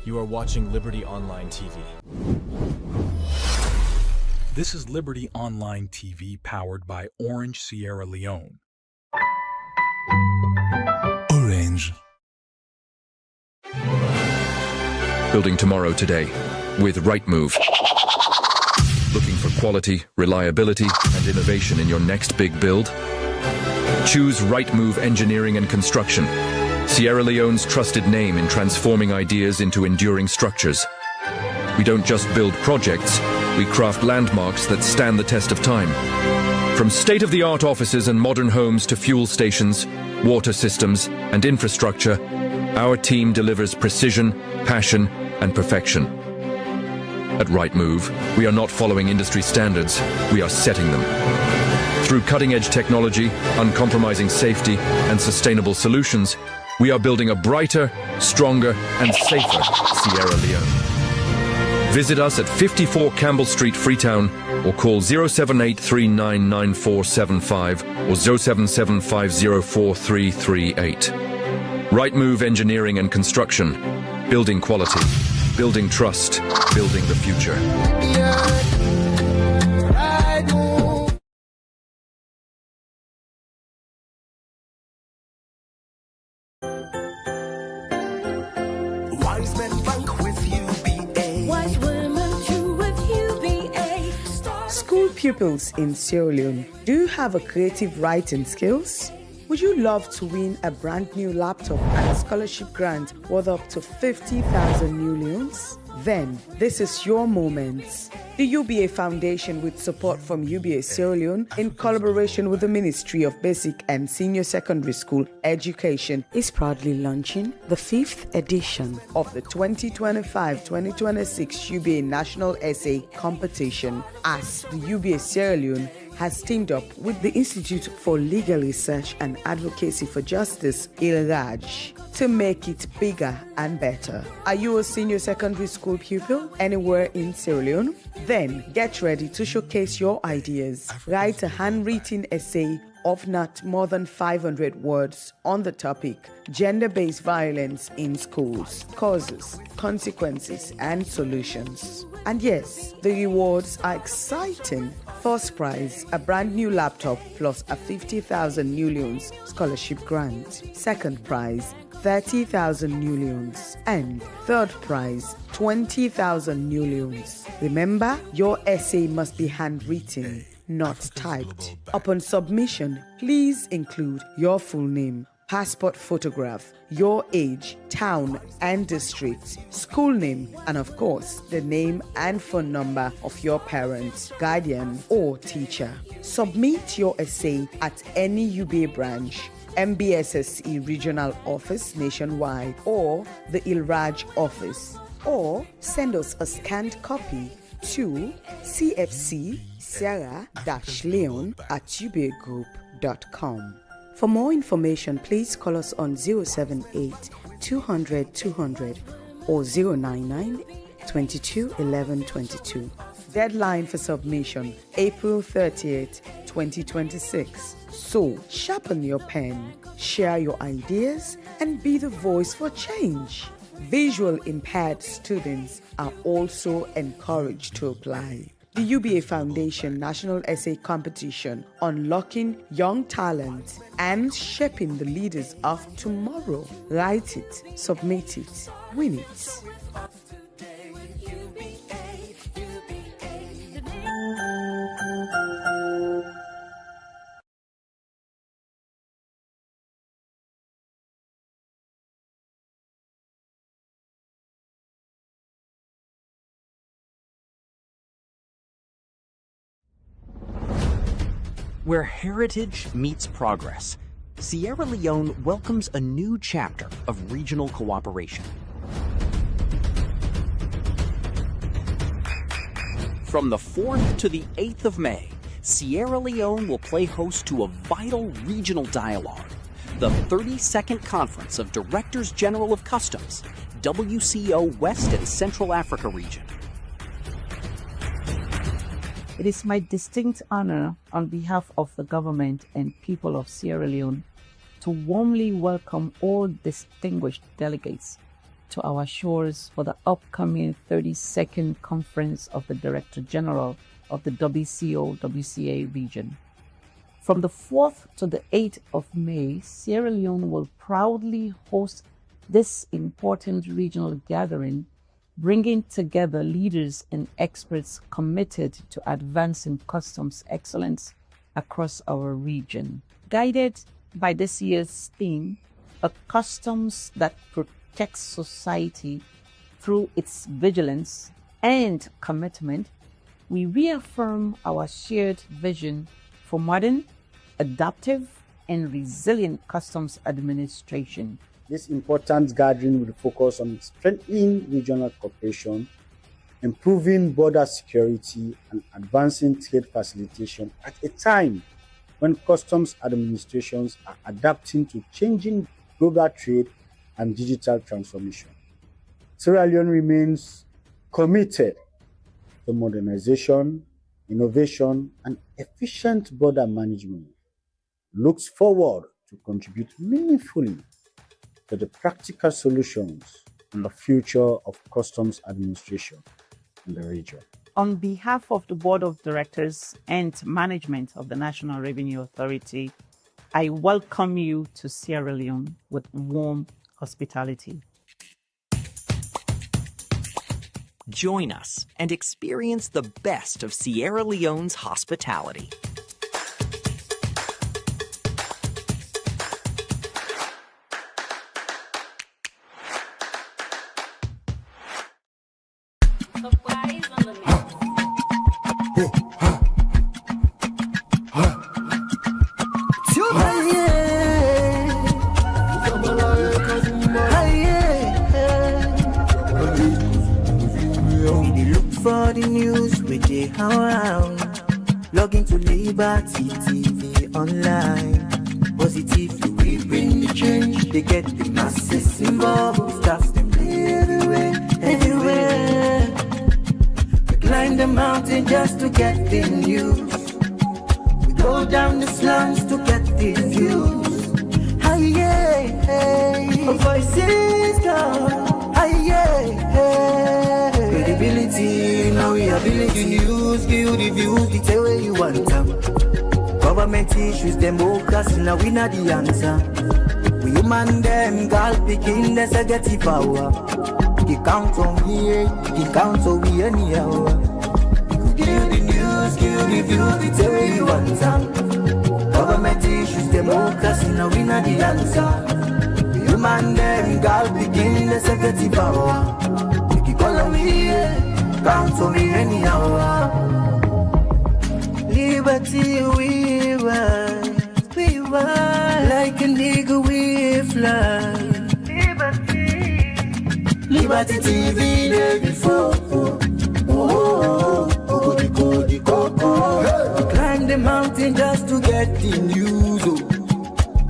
You are watching Liberty Online TV. This is Liberty Online TV powered by Orange Sierra Leone. Orange. Building tomorrow today with Rightmove. Looking for quality, reliability, and innovation in your next big build? Choose Rightmove Engineering and Construction, Sierra Leone's trusted name in transforming ideas into enduring structures. We don't just build projects, we craft landmarks that stand the test of time. From state-of-the-art offices and modern homes to fuel stations, water systems, and infrastructure, our team delivers precision, passion, and perfection. At Rightmove, we are not following industry standards, we are setting them. Through cutting-edge technology, uncompromising safety, and sustainable solutions, we are building a brighter, stronger, and safer Sierra Leone. Visit us at 54 Campbell Street, Freetown, or call 078399475 or 077504338. Rightmove Engineering and Construction. Building quality, building trust, building the future. Wise men bank with UBA. Wise women too with UBA. School pupils in Sierra Leone, do you have a creative writing skills? Would you love to win a brand new laptop and a scholarship grant worth up to 50,000 new leones? Then, this is your moment. The UBA Foundation, with support from UBA Sierra Leone, in collaboration with the Ministry of Basic and Senior Secondary School Education, is proudly launching the 5th edition of the 2025-2026 UBA National Essay Competition, as the UBA Sierra Leone has teamed up with the Institute for Legal Research and Advocacy for Justice, ILRAJ, to make it bigger and better. Are you a senior secondary school pupil anywhere in Sierra Leone? Then get ready to showcase your ideas. Write a handwritten essay of not more than 500 words on the topic gender-based violence in schools, causes, consequences, and solutions. And yes, the rewards are exciting. First prize, a brand new laptop plus a 50,000 new leones scholarship grant. Second prize, 30,000 new leones. And third prize, 20,000 new leones. Remember, your essay must be handwritten, not typed. Upon submission, please include your full name, passport photograph, your age, town and district, school name, and of course, the name and phone number of your parent, guardian, or teacher. Submit your essay at any UBA branch, MBSSE regional office nationwide, or the ILRAJ office, or send us a scanned copy to cfc-sierra-leone@ubagroup.com. For more information, please call us on 078 200 200 or 099 22 11 22. Deadline for submission, April 30th, 2026. So, sharpen your pen, share your ideas, and be the voice for change. Visual impaired students are also encouraged to apply. The UBA Foundation National Essay Competition, unlocking young talent and shaping the leaders of tomorrow. Write it, submit it, win it. Where heritage meets progress, Sierra Leone welcomes a new chapter of regional cooperation. From the 4th to the 8th of May, Sierra Leone will play host to a vital regional dialogue, the 32nd Conference of Directors General of Customs, WCO West and Central Africa Region. It is my distinct honor on behalf of the government and people of Sierra Leone to warmly welcome all distinguished delegates to our shores for the upcoming 32nd Conference of the Director General of the WCO-WCA region. From the 4th to the 8th of May, Sierra Leone will proudly host this important regional gathering, bringing together leaders and experts committed to advancing customs excellence across our region. Guided by this year's theme, a customs that protects society through its vigilance and commitment, we reaffirm our shared vision for modern, adaptive, and resilient customs administration. This important gathering will focus on strengthening regional cooperation, improving border security, and advancing trade facilitation at a time when customs administrations are adapting to changing global trade and digital transformation. Sierra Leone remains committed to modernization, innovation, and efficient border management, looks forward to contribute meaningfully to the practical solutions and the future of customs administration in the region. On behalf of the Board of Directors and management of the National Revenue Authority, I welcome you to Sierra Leone with warm hospitality. Join us and experience the best of Sierra Leone's hospitality. For the news we dey around, log into Liberty TV online. Positively we bring the change. They get the masses involved. Staff them everywhere. We climb the mountain just to get the news. We go down the slums to get the views. Hi yeah, voices come. Hi yeah. Credibility, now we ability. News, give you the views, the tell where you want them. Government issues, democracy, now we not the answer. We human them, girl picking, that's a get the power. He count on me, he count on me anyhow. Give you the news, give you the views, the tell where you want them. Government issues, democracy, now we not the answer. We human them, girl picking, that's a get the power. Follow me, count on me anyhow. Liberty we ride, like a nigga we fly. Liberty TV day before. We climb the mountain just to get the news.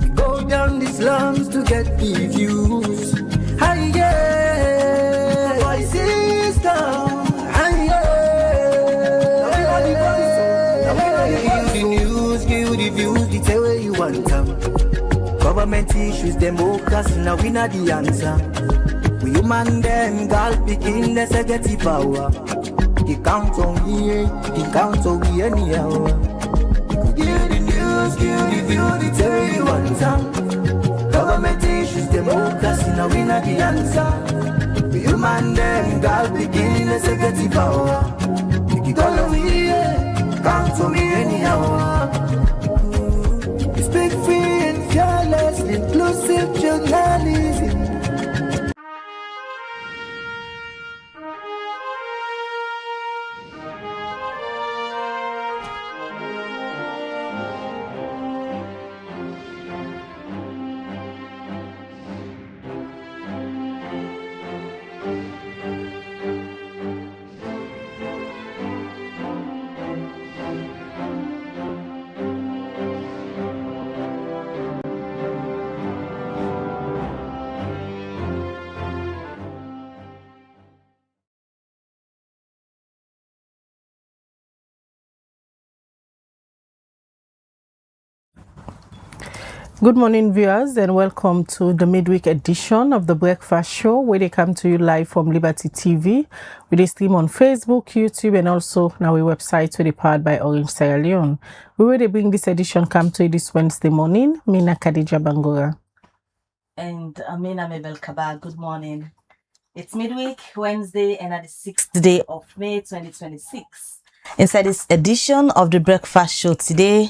We go down the slums to get the views. Hi yeah. Government issues, democracy, now we not the answer. We human them, girl picking, let's get the power. He count on me, he count on me anyhow. Give the news, give the view, the tell you want some. Government issues, democracy, now we not the answer. We human them, girl picking, let's get the power. He call on me, count on me anyhow. Speak free and fearless, inclusive journalism. Good morning, viewers, and welcome to the midweek edition of the Breakfast Show, where they come to you live from Liberty TV. We stream on Facebook, YouTube, and also now our website, where they powered by Orange Sierra Leone. We will bring this edition come to you this Wednesday morning. Mina Khadija Bangura. And Amina Mabel Kaba. Good morning. It's midweek, Wednesday, and at the 6th day of May 2026. Inside this edition of the Breakfast Show today,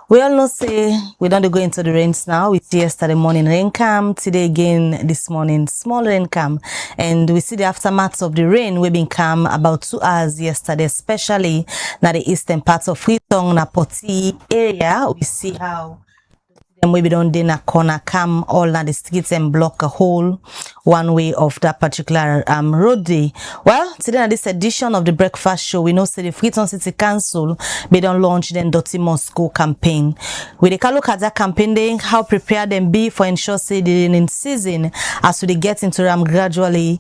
we all know say we don't go into the rains now. We see yesterday morning rain cam, today again this morning small rain cam, and we see the aftermath of the rain. We've been calm about 2 hours yesterday, especially na the eastern parts of Freetown, na Poti area. We see how maybe don't in a corner come all na the streets and block a whole one way of that particular road day. Well, today in this edition of the Breakfast Show, we know say the Freetown City Council they don't launch the Dorti Mus Go Campaign. We take a look at that campaign day, how prepared them be for ensure say the in season as we get into them gradually.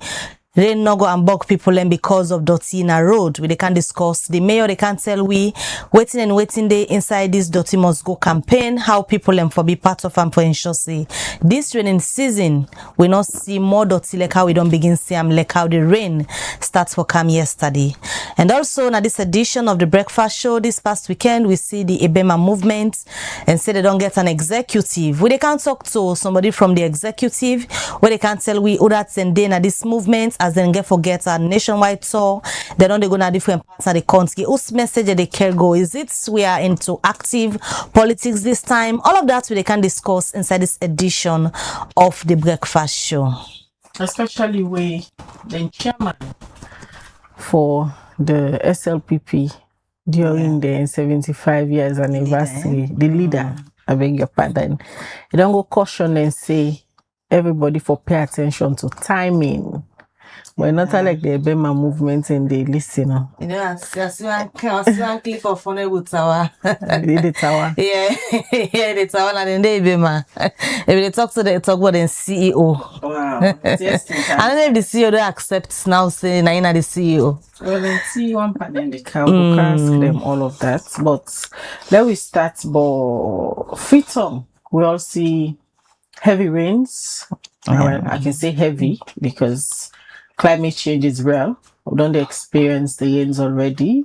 Rain no go and bug people and because of Dorti in a road. They can discuss. The mayor they can tell we waiting day inside this Dorti Mus Go campaign, how people and for be part of and for ensure say this raining season we not see more Dorti like how we don't begin see like how the rain starts for come yesterday. And also now this edition of the Breakfast Show this past weekend we see the Ebema movement and say they don't get an executive. We they can talk to somebody from the executive where they can tell we who that's and then this movement as then get forget a nationwide tour. They don't they go to different parts of the country. Whose message they care go? Is it we are into active politics this time? All of that we they can discuss inside this edition of the Breakfast Show. Especially we the chairman for the SLPP during the 75 years anniversary, the leader, I beg your pardon. You don't go caution and say everybody for pay attention to timing. But not like the Ebema movement and the listener. You know, I see one clip of Honorable Tower. The tower. Yeah, yeah, the tower and then they Ebema. If they talk to the talk about the CEO. Wow. I don't know if the CEO don't accept now saying I'm the CEO. Well, let's see one part then they can ask them all of that. But let we start by Freetown. We all see heavy rains. Well, I can say heavy because climate change is real. We don't experience the rains already.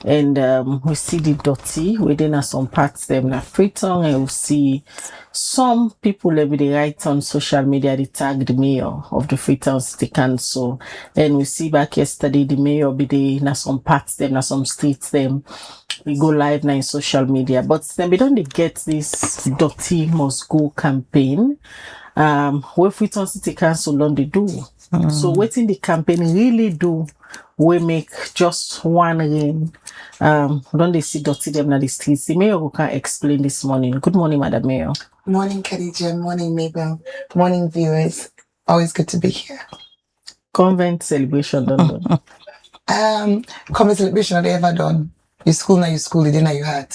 And we see the Dorti within some parts them na Freetown, and we see some people every day write on social media they tag the mayor of the Freetown City Council. And we see back yesterday the mayor be there na some parts them na some streets them. We go live now in social media. But then we don't get this Dorti Mus Go campaign. Where Freetown City Council don't they do. So what in the campaign really do we make just one rain. Don't they see Dorti them na the streets? The mayor who can explain this morning. Good morning, Madam Mayor. Morning, Khadija. Morning, Mabel. Morning, viewers. Always good to be here. Convent celebration done. Convent celebration have ever done. You school now, you dinner you had.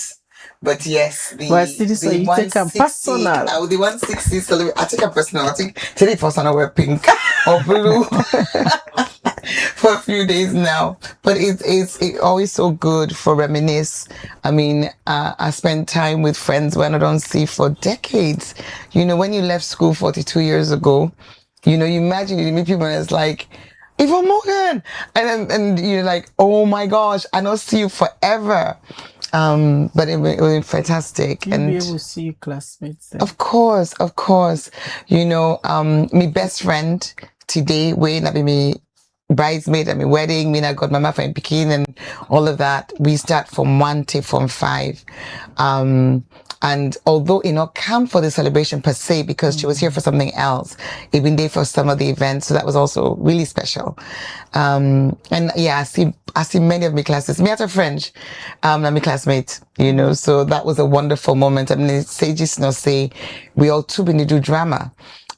But yes, the 160 celebration. I take a personal. I think today personal wear pink or blue for a few days now. But it's always so good for reminisce. I mean, I spent time with friends when I don't see for decades. You know, when you left school 42 years ago, you know, you imagine you meet people and it's like, Yvonne Morgan, and you're like, oh my gosh, I don't see you forever. But it was fantastic. You'll and be able to see your classmates then. Of course. You know, my best friend today, when I be me bridesmaid at my wedding, me and I got mama for Pekin and all of that. We start from 1 to from 5. And although it not come for the celebration per se, because she was here for something else, it been there for some of the events, so that was also really special. And yeah, I see many of my classes. Me at a French, my classmate, you know, so that was a wonderful moment. I mean, say just not say we all too been to do drama.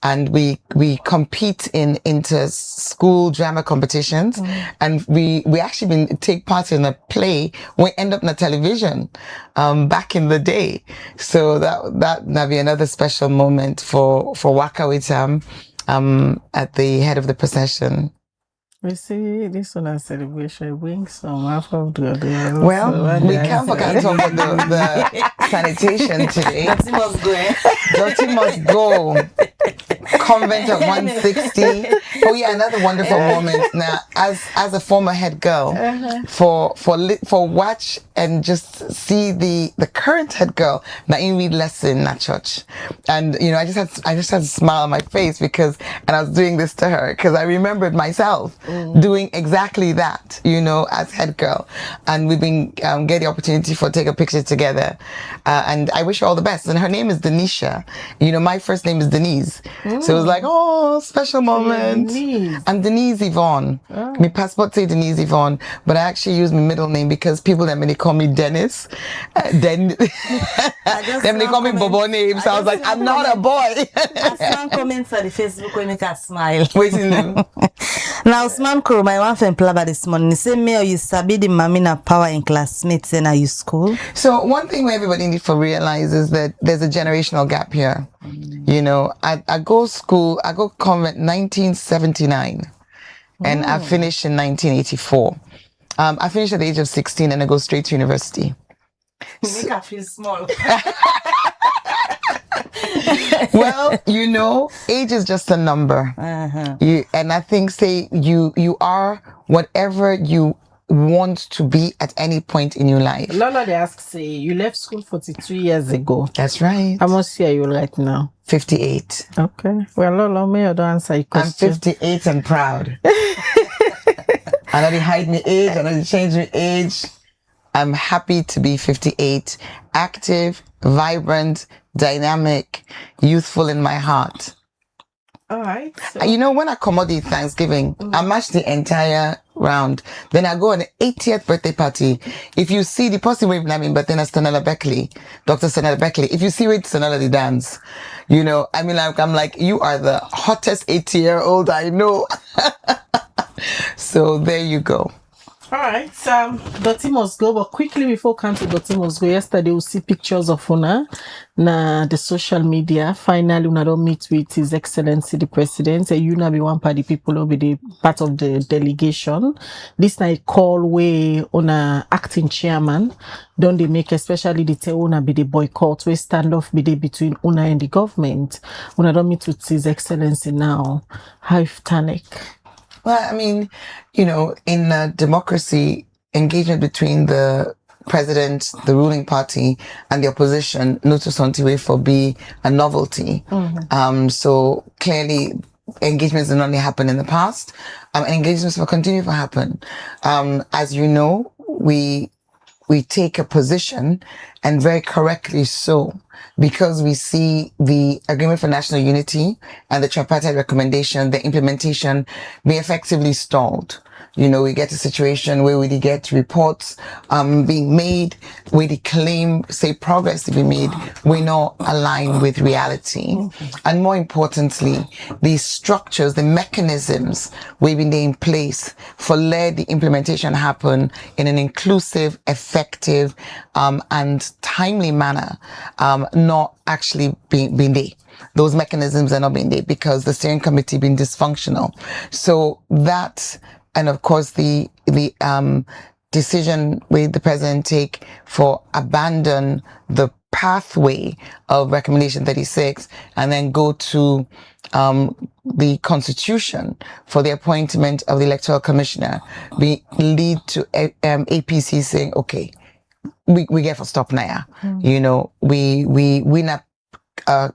And we compete in inter-school drama competitions, and we actually been take part in a play. We end up in a television, back in the day. So that be another special moment for Waka Witam, at the head of the procession. We see this one as celebration brings some half of the well, we can't forget to talk about sanitation today. Dorti Must Go. Dorti Must Go. Convent of 160. Oh yeah, another wonderful moment. Now, as a former head girl, for watch and just see the current head girl, now in read lesson at church, and you know, I just had a smile on my face because, and I was doing this to her because I remembered myself doing exactly that, you know, as head girl, and we've been get the opportunity for take a picture together, and I wish her all the best. And her name is Denisha. You know, my first name is Denise. So it was like, oh, special moment. I'm Denise Yvonne. My passport say Denise Yvonne, but I actually use my middle name because people that may call me Dennis. Then they call me Bobo name. So I was like, I'm not a boy. Asman comments on the Facebook will make her smile. Waiting them. Now, Usman Kuro, my one friend plaba this morning, he said, Mayor, you sabi the mamina power in classmates in our school. So one thing where everybody needs to realize is that there's a generational gap here. You know, I go convent 1979 and I finished in 1984. I finished at the age of 16 and I go straight to university. Make her feel small. Well, you know, age is just a number. And I think, say, you are whatever you want to be at any point in your life. Lola, they ask, say, you left school 42 years ago. That's right. How much are you right now? 58. Okay. Well, Lola, may I don't answer your question. I'm 58 and proud. I know they hide me age, I know they change me age. I'm happy to be 58, active, vibrant, dynamic, youthful in my heart. All right. So. You know, when I come out the Thanksgiving, I match the entire round. Then I go on the 80th birthday party. If you see the person with me, but then Stanella Beckley, Dr. Stanella Beckley, if you see with Stanella the dance, you know, I mean, I'm like, you are the hottest 80-year-old I know. So there you go. All right, Dorti Must Go, but quickly before we come to Dorti Must Go, yesterday we see pictures of Una na the social media. Finally, Una don't meet with His Excellency the President. You na be one part of the people who be the part of the delegation. This night call where Una acting chairman don't they make, especially the tell Una be the boycott, we stand off be the between Una and the government. Una don't meet with His Excellency now. How if Tanek? Well, I mean, you know, in a democracy, engagement between the president, the ruling party, and the opposition, no to Sontiwe for be a novelty. So clearly, engagements did not only happen in the past, engagements will continue to happen. As you know, we take a position, and very correctly so, because we see the Agreement for National Unity and the tripartite recommendation, the implementation be effectively stalled. You know, we get a situation where we get reports being made, we claim, say, progress to be made, we're not aligned with reality. And more importantly, the structures, the mechanisms we've been in place for let the implementation happen in an inclusive, effective, and timely manner, not actually being there. Those mechanisms are not being there because the steering committee been dysfunctional. So that, and of course the decision with the president take for abandon the pathway of recommendation 36 and then go to the constitution for the appointment of the electoral commissioner lead to APC saying, okay, we get for stop now. You know, we not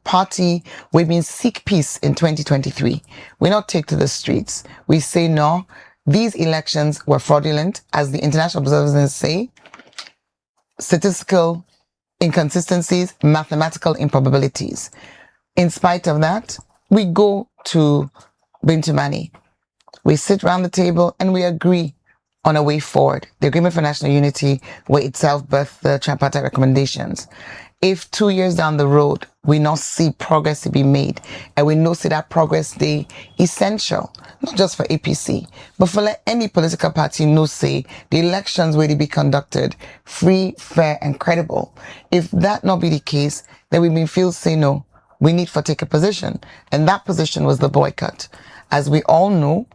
party, we've been seek peace in 2023. We not take to the streets. We say no. These elections were fraudulent, as the international observers say, statistical inconsistencies, mathematical improbabilities. In spite of that, we go to Bintumani. We sit around the table and we agree on a way forward. The Agreement for National Unity will itself birth the tripartite recommendations. If 2 years down the road, we not see progress to be made, and we know see that progress they essential, not just for APC, but for let any political party know say the elections will be conducted free, fair, and credible. If that not be the case, then we may feel say no, we need to take a position. And that position was the boycott. As we all know,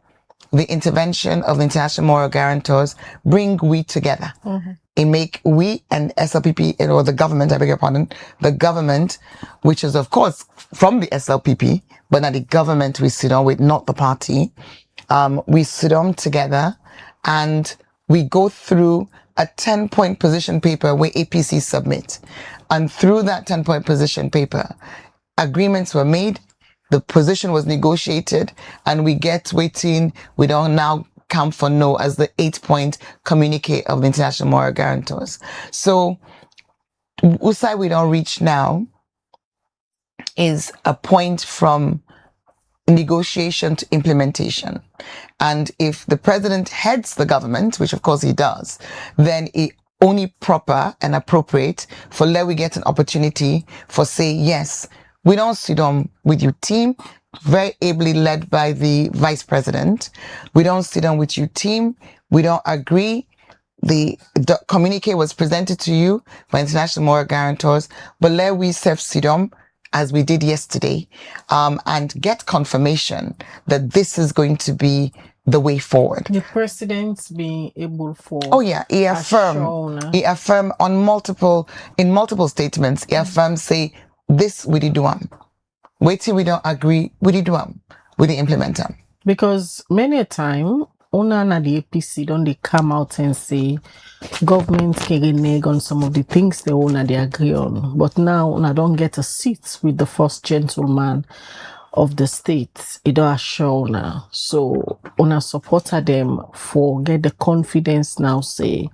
the intervention of the international moral guarantors bring we together. It make we and SLPP, or the government, I beg your pardon, the government, which is of course from the SLPP, but not the government we sit on with, not the party. We sit on together and we go through a 10-point position paper where APC submit. And through that 10-point position paper, agreements were made, the position was negotiated, and we get waiting. We don't now count for no as the 8-point communique of the international moral guarantors. So, whose side we don't reach now is a point from negotiation to implementation. And if the president heads the government, which of course he does, then it only proper and appropriate for let we get an opportunity for say, yes, we don't sit down with your team, very ably led by the vice president. We don't sit down with your team. We don't agree. The communique was presented to you by international moral guarantors, but let we sit down as we did yesterday, and get confirmation that this is going to be the way forward. The president's being able for... Oh yeah, he affirmed in multiple statements, he affirmed say, this we did do wait till we don't agree, we did do we did implement them. Because many a time, Una na the APC don't they come out and say government can renege on some of the things they Una they agree on. But now Una don't get a seat with the first gentleman of the state. It don't show now. So Una supported them for get the confidence now say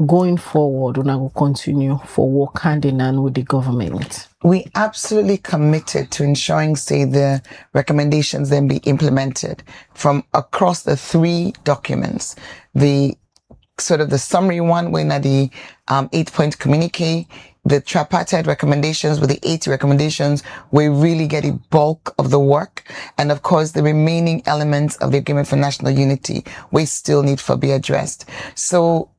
going forward Una will continue for work hand in hand with the government. We absolutely committed to ensuring, say, the recommendations then be implemented from across the 3 documents. The sort of the summary one, when at the 8-point communique, the tripartite recommendations with the 80 recommendations, we really get a bulk of the work. And of course, the remaining elements of the Agreement for National Unity, we still need to be addressed. So,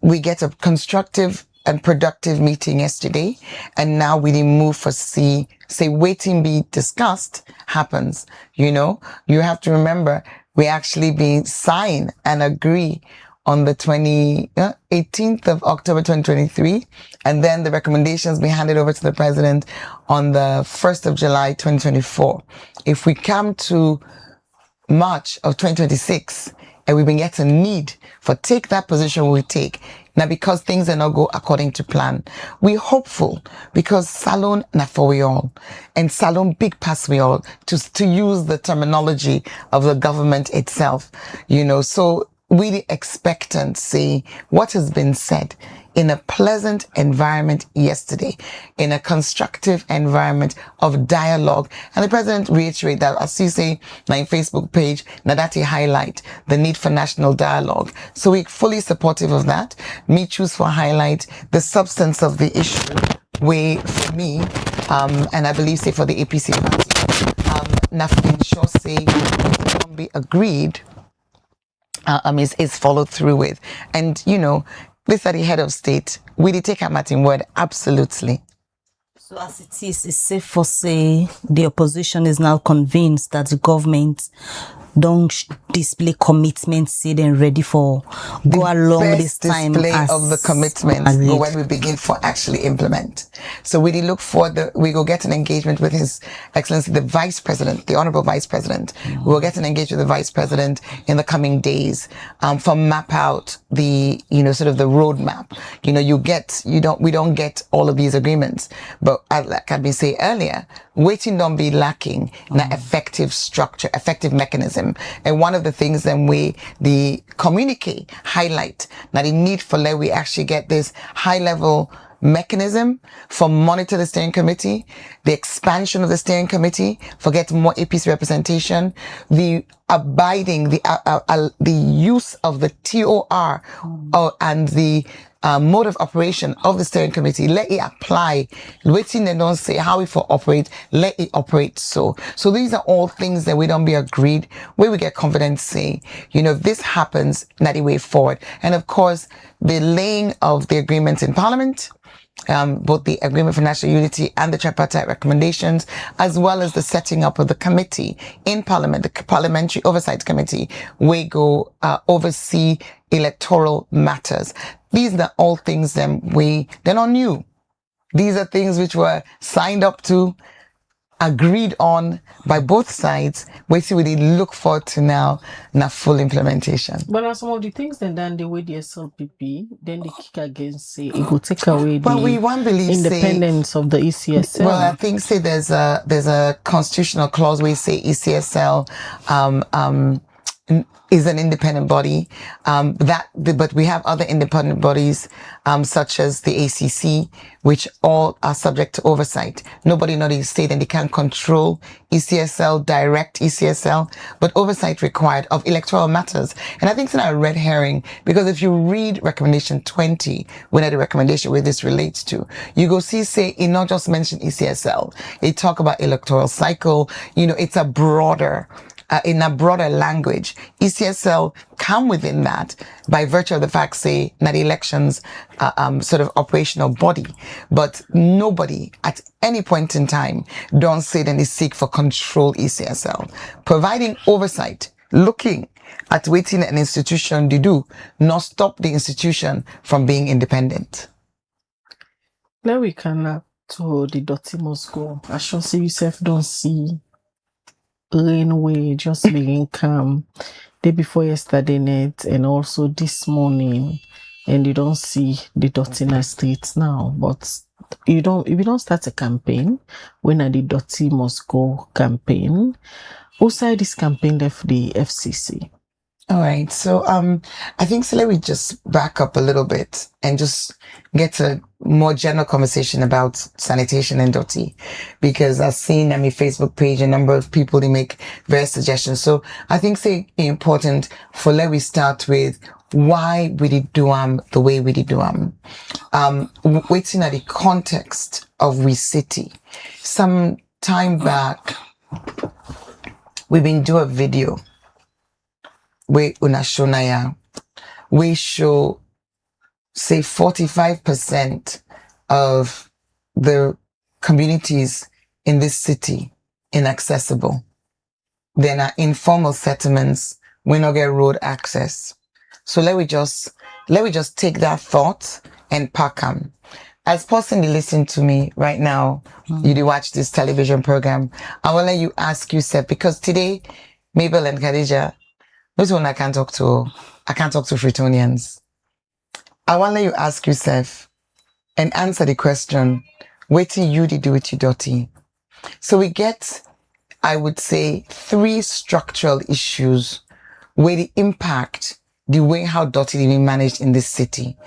we get a constructive and productive meeting yesterday, and now we move for say waiting be discussed happens. You know, you have to remember we actually be sign and agree on the 18th of October 2023, and then the recommendations be handed over to the president on the 1st of July 2024. If we come to March of 2026 and we've been getting need for take that position we take, now because things are not go according to plan, we hopeful because Salon na for we all, and Salon big pass we all, to use the terminology of the government itself, you know. So really expectant, say what has been said in a pleasant environment yesterday, in a constructive environment of dialogue. And the president reiterated that, as you say, my Facebook page, now that he highlight the need for national dialogue. So we're fully supportive of that. Me choose for highlight the substance of the issue, way for me, and I believe say for the APC party, nothing sure say can be agreed, is followed through with. And, you know, this are the head of state. We did take a Martin word, absolutely. So as it is, it's safe for say the opposition is now convinced that the government don't display commitment, say they're ready for go along this time display of the commitment when we begin for actually implement. So we did look for we go get an engagement with His Excellency the Vice President, the Honorable Vice President. We will get an engagement with the Vice President in the coming days for map out the sort of the roadmap. You know, we don't get all of these agreements, but like I've been saying earlier, waiting don't be lacking in an effective structure, effective mechanism. And one of the things then the communique highlight now the need for we actually get this high level mechanism for monitor the steering committee, the expansion of the steering committee for getting more APC representation, the abiding, the use of the TOR and the mode of operation of the steering committee, let it apply. Waiting they don't say how it for operate, let it operate so. So these are all things that we don't be agreed, where we get confidence say, if this happens, not the way forward. And of course, the laying of the agreements in Parliament, both the Agreement for National Unity and the tripartite recommendations, as well as the setting up of the committee in Parliament, the Parliamentary Oversight Committee, we go oversee electoral matters. These are all things they're not new. These are things which were signed up to, agreed on by both sides. We look forward to now full implementation. But now some of the things then they way the SLPP, then they kick against say it will take away we won't believe independence of the ECSL. Well, I think there's a constitutional clause where you say ECSL is an independent body. But we have other independent bodies, such as the ACC, which all are subject to oversight. Nobody in the state and they can't control ECSL, direct ECSL, but oversight required of electoral matters. And I think it's not a red herring, because if you read recommendation 20, when the recommendation where this relates to, you go see, say, it not just mention ECSL. It talk about electoral cycle. It's a broader, in a broader language. ECSL come within that by virtue of the fact, say, that elections sort of operational body, but nobody at any point in time don't say that they seek for control ECSL. Providing oversight, looking at waiting an institution to do, not stop the institution from being independent. Now we can to the Dorti Mus Go. I sure see yourself don't see rainway just being calm day before yesterday night and also this morning, and you don't see the dirty in the streets now. But if you don't start a campaign, when are the Dorti Mus Go campaign? Outside this campaign left the FCC. All right, so I think let me just back up a little bit and just get a more general conversation about sanitation and Dorti, because I've seen on my Facebook page a number of people, they make various suggestions. So I think it's important for let we start with why we did do the way we did do waiting at the context of we city. Some time back, we've been doing a video we unashonaya, we show, say, 45% of the communities in this city inaccessible. Then are informal settlements, we not get road access. So let we just take that thought and pack them. As person you listen to me right now, you do watch this television program, I will let you ask yourself, because today, Mabel and Khadija, this one I can't talk to Fritonians. I want to let you ask yourself and answer the question, what do you do with your Dorti? So we get, I would say, 3 structural issues where they impact the way how Dorti is being managed in this city.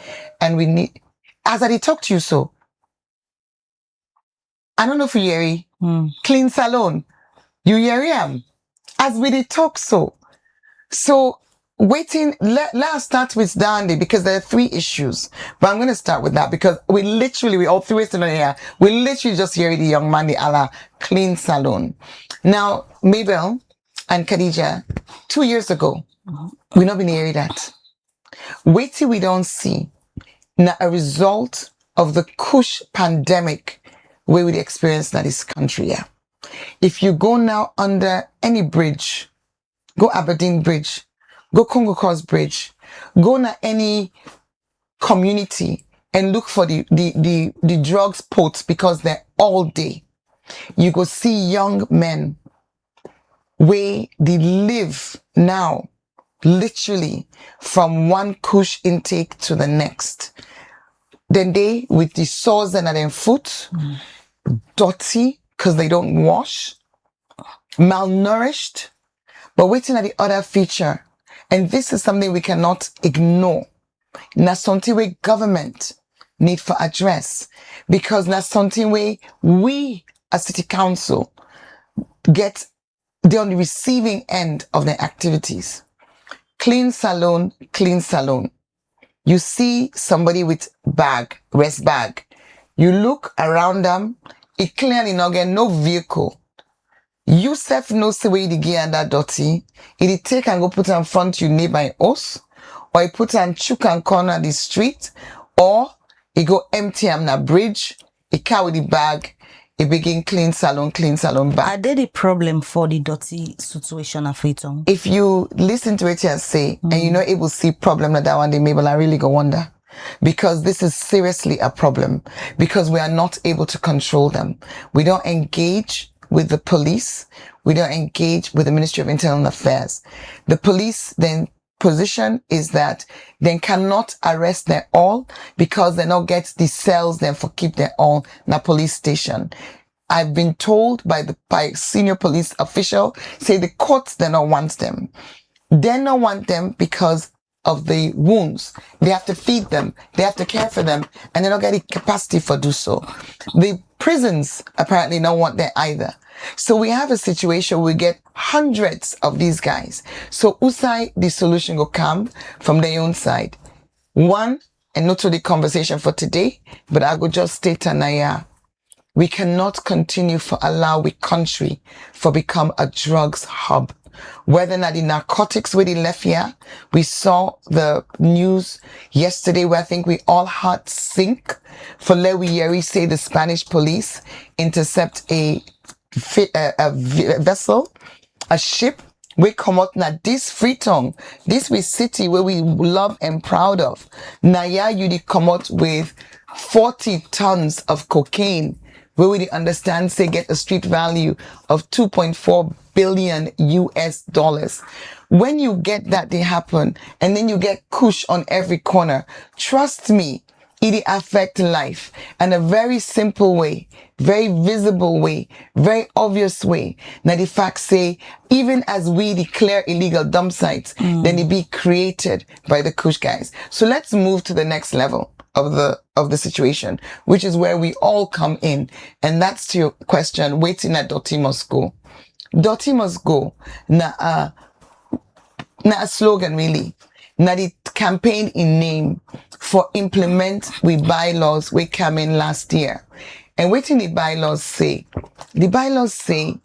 And we need, as I talk to you, so, I don't know if you hear clean salon. You hear him? As we did talk So waiting, let us start with Dandy, because there are 3 issues. But I'm going to start with that because we all 3 still here. We literally just hear the young man, the ala clean salon. Now, Mabel and Khadija, 2 years ago, we not been hearing that. Wait till we don't see now a result of the Kush pandemic where we experience in this country. Yeah. If you go now under any bridge, go Aberdeen Bridge, go Congo Cross Bridge, go na any community and look for the drugs pots, because they're all day. You go see young men where they live now, literally from one kush intake to the next. Then they, with the sores and their foot, dirty because they don't wash, malnourished. But waiting at the other feature, and this is something we cannot ignore. Na something way government need for address, because na something way we as city council they're on the receiving end of their activities. Clean salon. You see somebody with rest bag. You look around them, it clearly not get no vehicle. You self know the way the gear and that Dorti. It take and go put in front you nearby us, or you put and chook and corner the street, or It go empty am na bridge, it carry the bag, it begin clean salon back. Are they the problem for the dirty situation at Freetown? If you listen to it and say, and you're not able to see problem like that one day, maybe I really go wonder. Because this is seriously a problem. Because we are not able to control them. We don't engage with the police. We don't engage with the Ministry of Internal Affairs. The police then position is that they cannot arrest them all because they not get the cells then for keep them all in a police station. I've been told by senior police official, say the courts they not want them. They not want them because of the wounds. They have to feed them. They have to care for them. And they don't get the capacity for do so. The prisons apparently don't want them either. So we have a situation where we get hundreds of these guys. So usai the solution will come from their own side. One, and not to the conversation for today, but I will just state Anaya. We cannot continue for allow we country for become a drugs hub. Whether or not the narcotics where they left here, we saw the news yesterday where I think we all heart sink for Lewiyeri say the Spanish police intercept a vessel, a ship. We come out now this Freetown, this we city where we love and proud of. Now yeah, you come out with 40 tons of cocaine, where we understand say get a street value of 2.4 billion US dollars. When you get that they happen, and then you get kush on every corner, trust me, it affect life in a very simple way, very visible way, very obvious way. Now the facts say, even as we declare illegal dump sites, then it be created by the kush guys. So let's move to the next level of the situation, which is where we all come in. And that's to your question, waiting at Dorti Mus Go. Dorti Mus Go, na a slogan really. Now the campaign in name for implement we bylaws we came in last year. And waiting the bylaws say? The bylaws say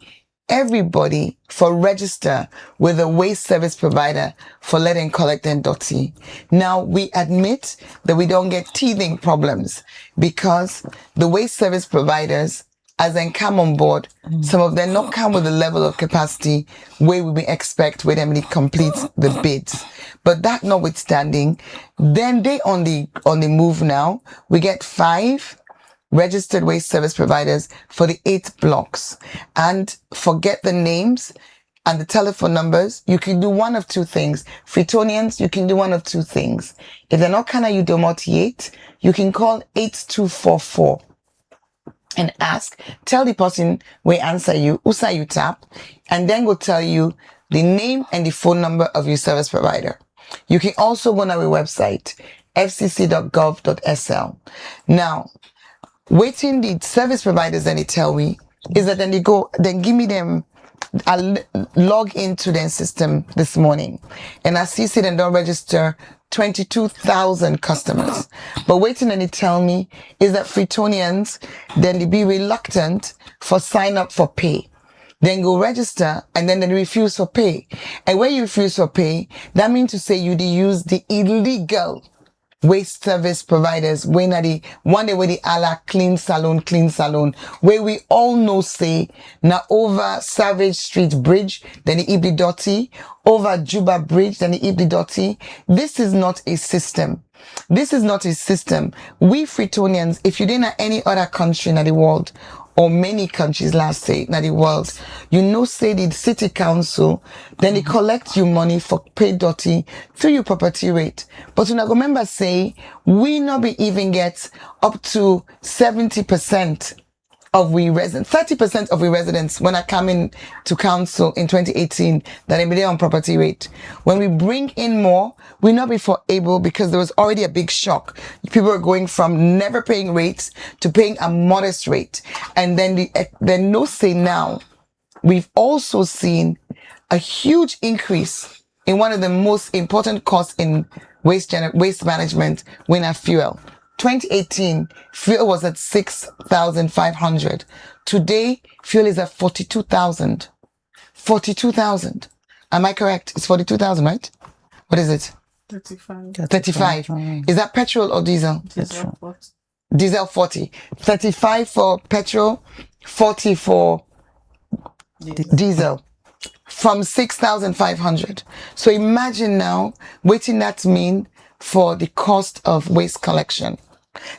everybody for register with a waste service provider for letting collect and dirty. Now we admit that we don't get teething problems because the waste service providers, as they come on board, some of them not come with the level of capacity where we expect with them to complete the bids. But that notwithstanding, then they on the move now. We get 5 registered waste service providers for the 8 blocks. And forget the names and the telephone numbers. You can do one of 2 things. Freetonians, you can do one of 2 things. If they're not kind of you domotiate, you can call 8244. And ask, tell the person we answer you, usa you tap, and then we'll tell you the name and the phone number of your service provider. You can also go on our website, fcc.gov.sl. Now, waiting the service providers then they tell me is that then give me them, I log into their system this morning and I see they don't register 22,000 customers. But waiting and they tell me is that Freetonians, then they be reluctant for sign up for pay. Then go register and then they refuse for pay. And when you refuse for pay, that means to say you use the illegal waste service providers when the one day where the ala clean salon, where we all know say now over Savage Street Bridge, then the Ibli Dirty, over Juba Bridge, then the Ibli Dirty. This is not a system. This is not a system. We Freetonians, if you didn't have any other country in the world, or many countries last say in the world, you know say the city council, then they collect you money for pay dirty through your property rate. But when I remember say, we not be even get up to 70% of we residents, 30% of we residents when I come in to council in 2018 that they be on property rate. When we bring in more, we not be for able because there was already a big shock. People are going from never paying rates to paying a modest rate. And then no say now, we've also seen a huge increase in one of the most important costs in waste management, when our fuel. 2018, fuel was at 6,500. Today, fuel is at 42,000. 42,000. Am I correct? It's 42,000, right? What is it? 35. 35. Is that petrol or diesel? Diesel. diesel 40, 35 for petrol, 40 for diesel, from 6,500. So imagine now waiting that mean for the cost of waste collection,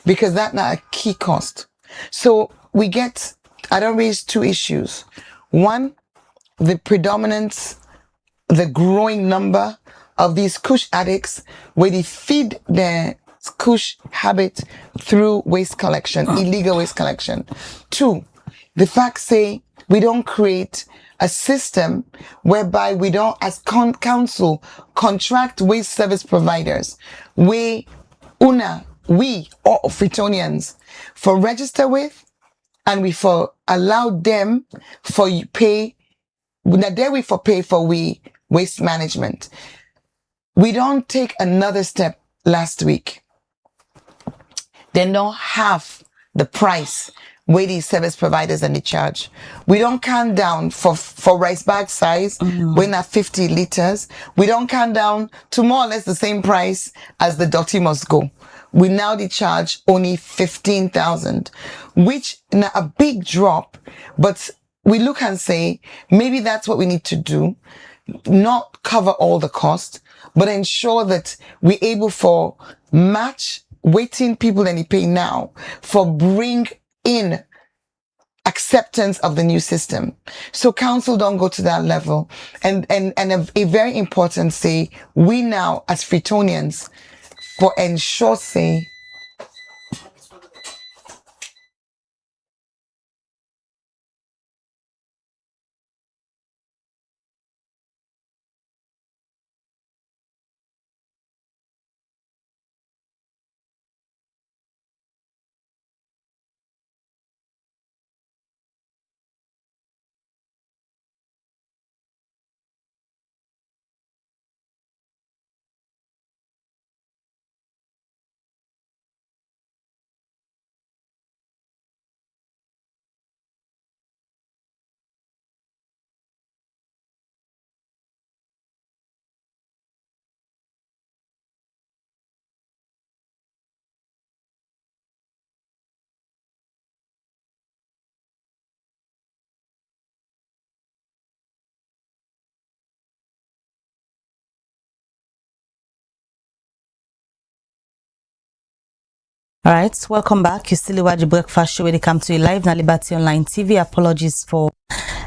because that's not a key cost. So I don't raise two issues. One, the predominance, the growing number of these kush addicts where they feed their kush habit through waste collection, illegal waste collection. Two, the fact say we don't create a system whereby we don't, as council, contract waste service providers, we or Fritonians for register with, and we for allow them for pay, not there we for pay for we waste management. We don't take another step last week. They don't have the price where these service providers and the charge. We don't count down for rice bag size, we're not 50 liters. We don't count down to more or less the same price as the Dorti Mus Go. We now charge only 15,000, which is a big drop, but we look and say, maybe that's what we need to do. Not cover all the cost, but ensure that we're able for match waiting people and they pay now for bring in acceptance of the new system. So council don't go to that level. And a very important say, we now as Fritonians for ensure say, All right, welcome back. You still watch the breakfast show when they come to you live na Liberty Online TV. Apologies for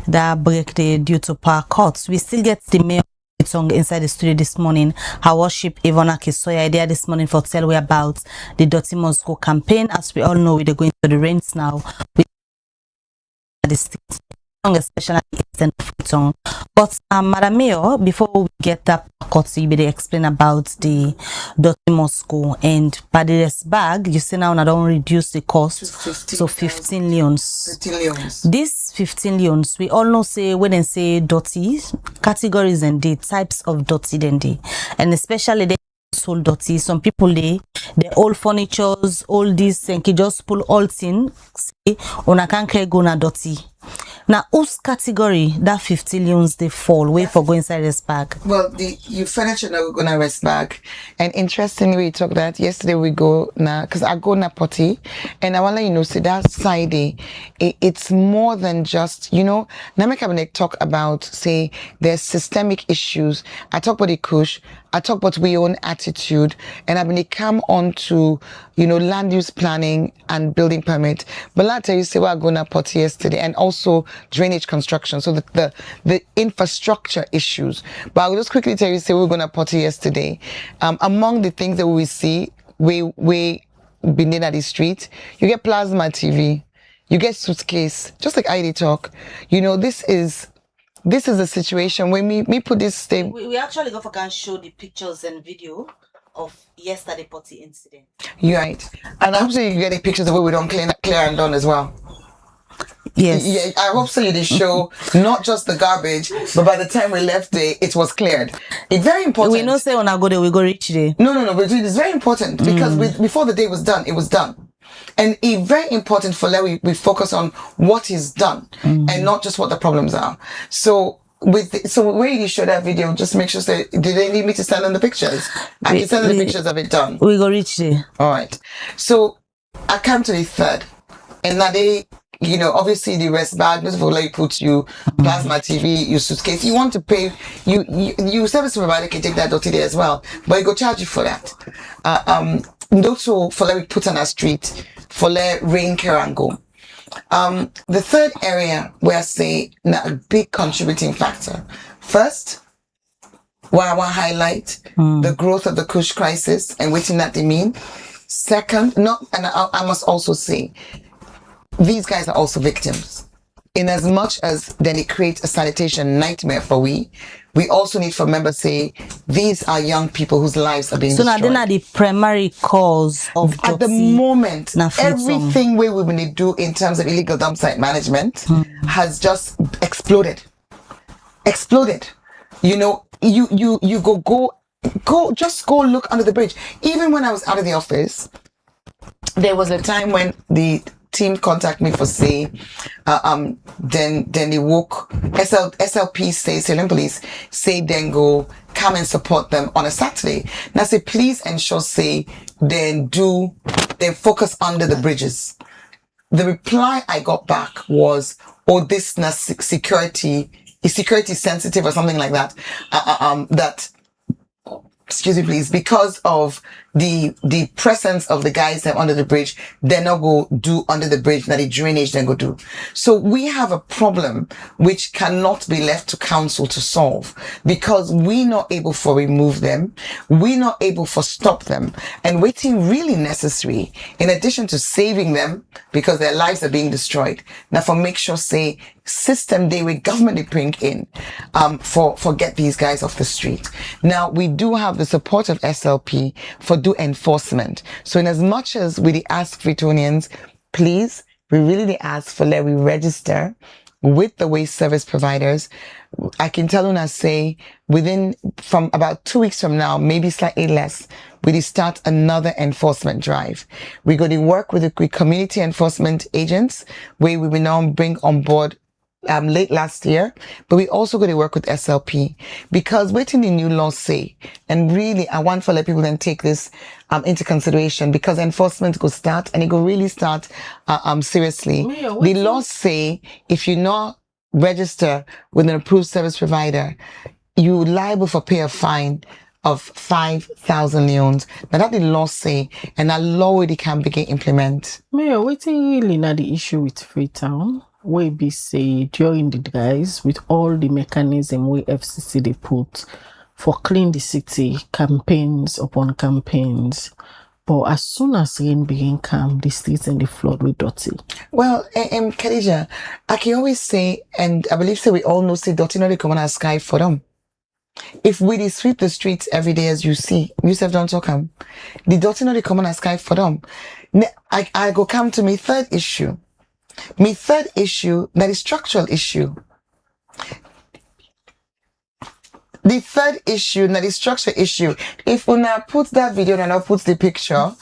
that break day due to power cuts. We still get the mayor song inside the studio this morning. Her worship Ivona Kisoya there this morning for tell we about the Dorti Mus Go campaign. As we all know, we're going to the rains now. We the state song, especially Eastern song. But Madam Mayor, before we get that cut, you better explain about the Dorti Mus Go, and by the rest bag, you say now I don't reduce the cost so 15 leons. 15 leons. These 15 leons, we all know say when they say dirty categories and the types of dirty then they, and especially the household dirty. Some people the old furnitures, all these and just pull all thing. Say on a can't go na dirty. Now, whose category that 50 leons they fall way for going inside this bag? Well, you furniture now we're gonna rest bag. And interestingly, we talked that yesterday we go now because I go na potty, and I want to let you know see that side it's more than just now make I talk about say there's systemic issues. I talk about the kush, I talk about we own attitude, and I've been come on to land use planning and building permit. But I'll tell you say we're going na potty yesterday, and also drainage construction, so the infrastructure issues. But I'll just quickly tell you, say we're going to potty yesterday. Among the things that we see, we been in at the street, you get plasma TV, you get suitcase, just like I talk. This is a situation when me put this thing. We actually go for can show the pictures and video of yesterday potty incident. You're right, and I hope so you get the pictures of where we don't clear and done as well. Yes. Yeah, I hope so you did show not just the garbage, but by the time we left there, it was cleared. It's very important. We know say when I go there, we go reach there. No, but it's very important because before the day was done, it was done. And it's very important for that we focus on what is done and not just what the problems are. So where you show that video, just make sure that do they need me to send them the pictures? I can send them the pictures of it done. We go reach there. All right. So I come to the third, and now they, obviously the rest bag, most people like put you plasma TV, your suitcase. You want to pay, you service provider can take that dirty there as well, but it go charge you for that. Also for let me put on a street, for let rain care and go. The third area where I say a big contributing factor. First, where I want to highlight the growth of the Kush crisis and waiting that they mean. Second, I must also say, these guys are also victims. In as much as then it creates a sanitation nightmare for we also need for members say these are young people whose lives are being destroyed. So now they're the primary cause of at the moment everything we've been do in terms of illegal dump site management has just exploded. You go look under the bridge. Even when I was out of the office, there was a time when the team contacted me for say, then they woke SLP say, Salem Police say then go come and support them on a Saturday. Now say please ensure say then focus under the bridges. The reply I got back was, oh, this is security sensitive or something like that. Excuse me, please, because of the presence of the guys that under the bridge, they're not go do under the bridge, that the drainage then go do. So we have a problem which cannot be left to council to solve because we're not able for remove them. We're not able for stop them and waiting really necessary in addition to saving them because their lives are being destroyed. Now for make sure say system they with government they bring in, for get these guys off the street. Now we do have the support of SLP for do enforcement. So in as much as we ask Fritonians, please, we really ask for let we register with the waste service providers. I can tell you say from about 2 weeks from now, maybe slightly less, we start another enforcement drive. We're going to work with the community enforcement agents where we will now bring on board late last year, but we also going to work with SLP because waiting the new laws say, and really I want to let people then take this into consideration because enforcement go start and it go really start seriously. The laws say if you not register with an approved service provider, you're liable for pay a fine of 5,000 leons. Now that the law say, and that law already can begin implement. Mayor, waiting really not the issue with Freetown. We be say during the guys with all the mechanism we FCC they put for clean the city, campaigns upon campaigns. But as soon as rain begin come, the streets and the flood will dirty. Well, Khadija, I can always say, and I believe we all know say dirty not come on our sky for them. If we sweep the streets every day as you see, Yusuf don't talk the dirty not come on our sky for them. I go come to my third issue. My third issue, that is structural issue. The third issue, that is structural issue. If Una puts that video and I put the picture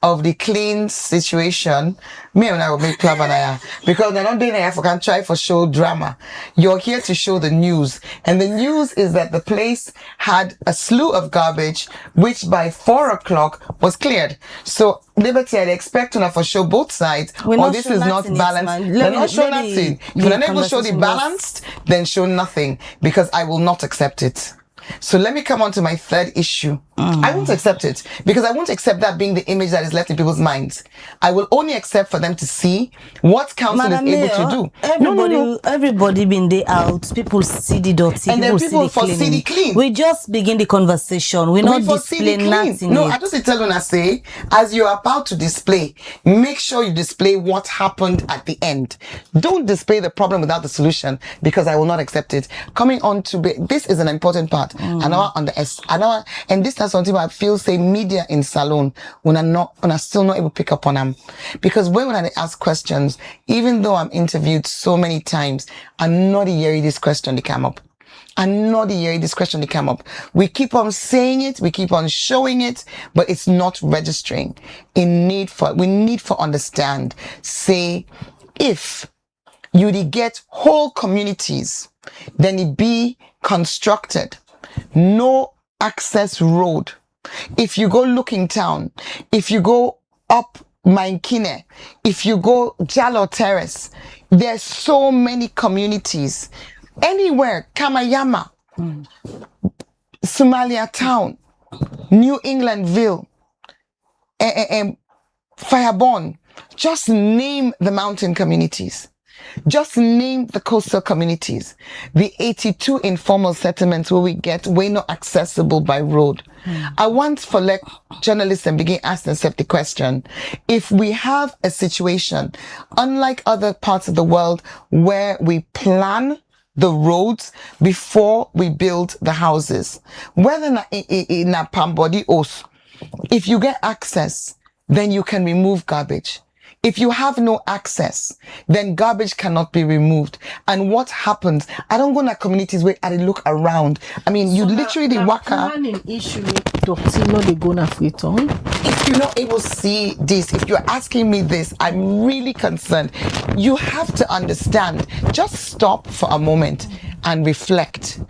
of the clean situation, me and I will make Klavanaya. Because they're not doing it, I can try for show drama. You're here to show the news. And the news is that the place had a slew of garbage, which by 4 o'clock was cleared. So, Liberty, I'd expect to for show both sides, or this is not balanced. They're not show nothing. If you're not able to show the balanced, then show nothing, because I will not accept it. So let me come on to my third issue. I won't accept it because I won't accept that being the image that is left in people's minds. I will only accept for them to see what council is able to do. Everybody been there out. People see the dirty. And then people see the clean. We just begin the conversation. We not display nothing. No, I just tell you, say, as you're about to display, make sure you display what happened at the end. Don't display the problem without the solution because I will not accept it. Coming on to this is an important part. And this is something I feel say media in Salone when I'm still not able to pick up on them. Because when I ask questions, even though I'm interviewed so many times, I'm not hearing this question to come up. I'm not hearing this question to come up. We keep on saying it, we keep on showing it, but it's not registering. We need for understand. Say, if you get whole communities, then it be constructed. No access road. If you go looking town, if you go up Mainkine, if you go Jalo Terrace, there's so many communities. Anywhere, Kamayama, Somalia Town, New Englandville, Fireborn. Just name the mountain communities. Just name the coastal communities. The 82 informal settlements where we're not accessible by road. I want for journalists and begin asking themselves the question, if we have a situation, unlike other parts of the world where we plan the roads before we build the houses, whether in a Pambodi Os, if you get access, then you can remove garbage. If you have no access, then garbage cannot be removed. And what happens? I don't go in communities where I look around. I mean, so you literally walk out. If you're not able to see this, if you're asking me this, I'm really concerned. You have to understand. Just stop for a moment and reflect.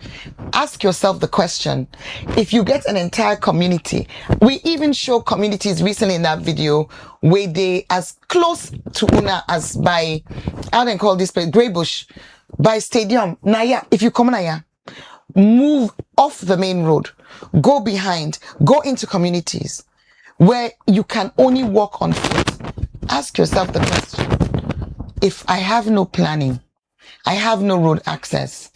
Ask yourself the question. If you get an entire community, we even show communities recently in that video where they as close to Una as by, how do they call this place, Greybush, by Stadium, Naya, if you come Naya, move off the main road, go behind, go into communities where you can only walk on foot. Ask yourself the question, if I have no planning, I have no road access,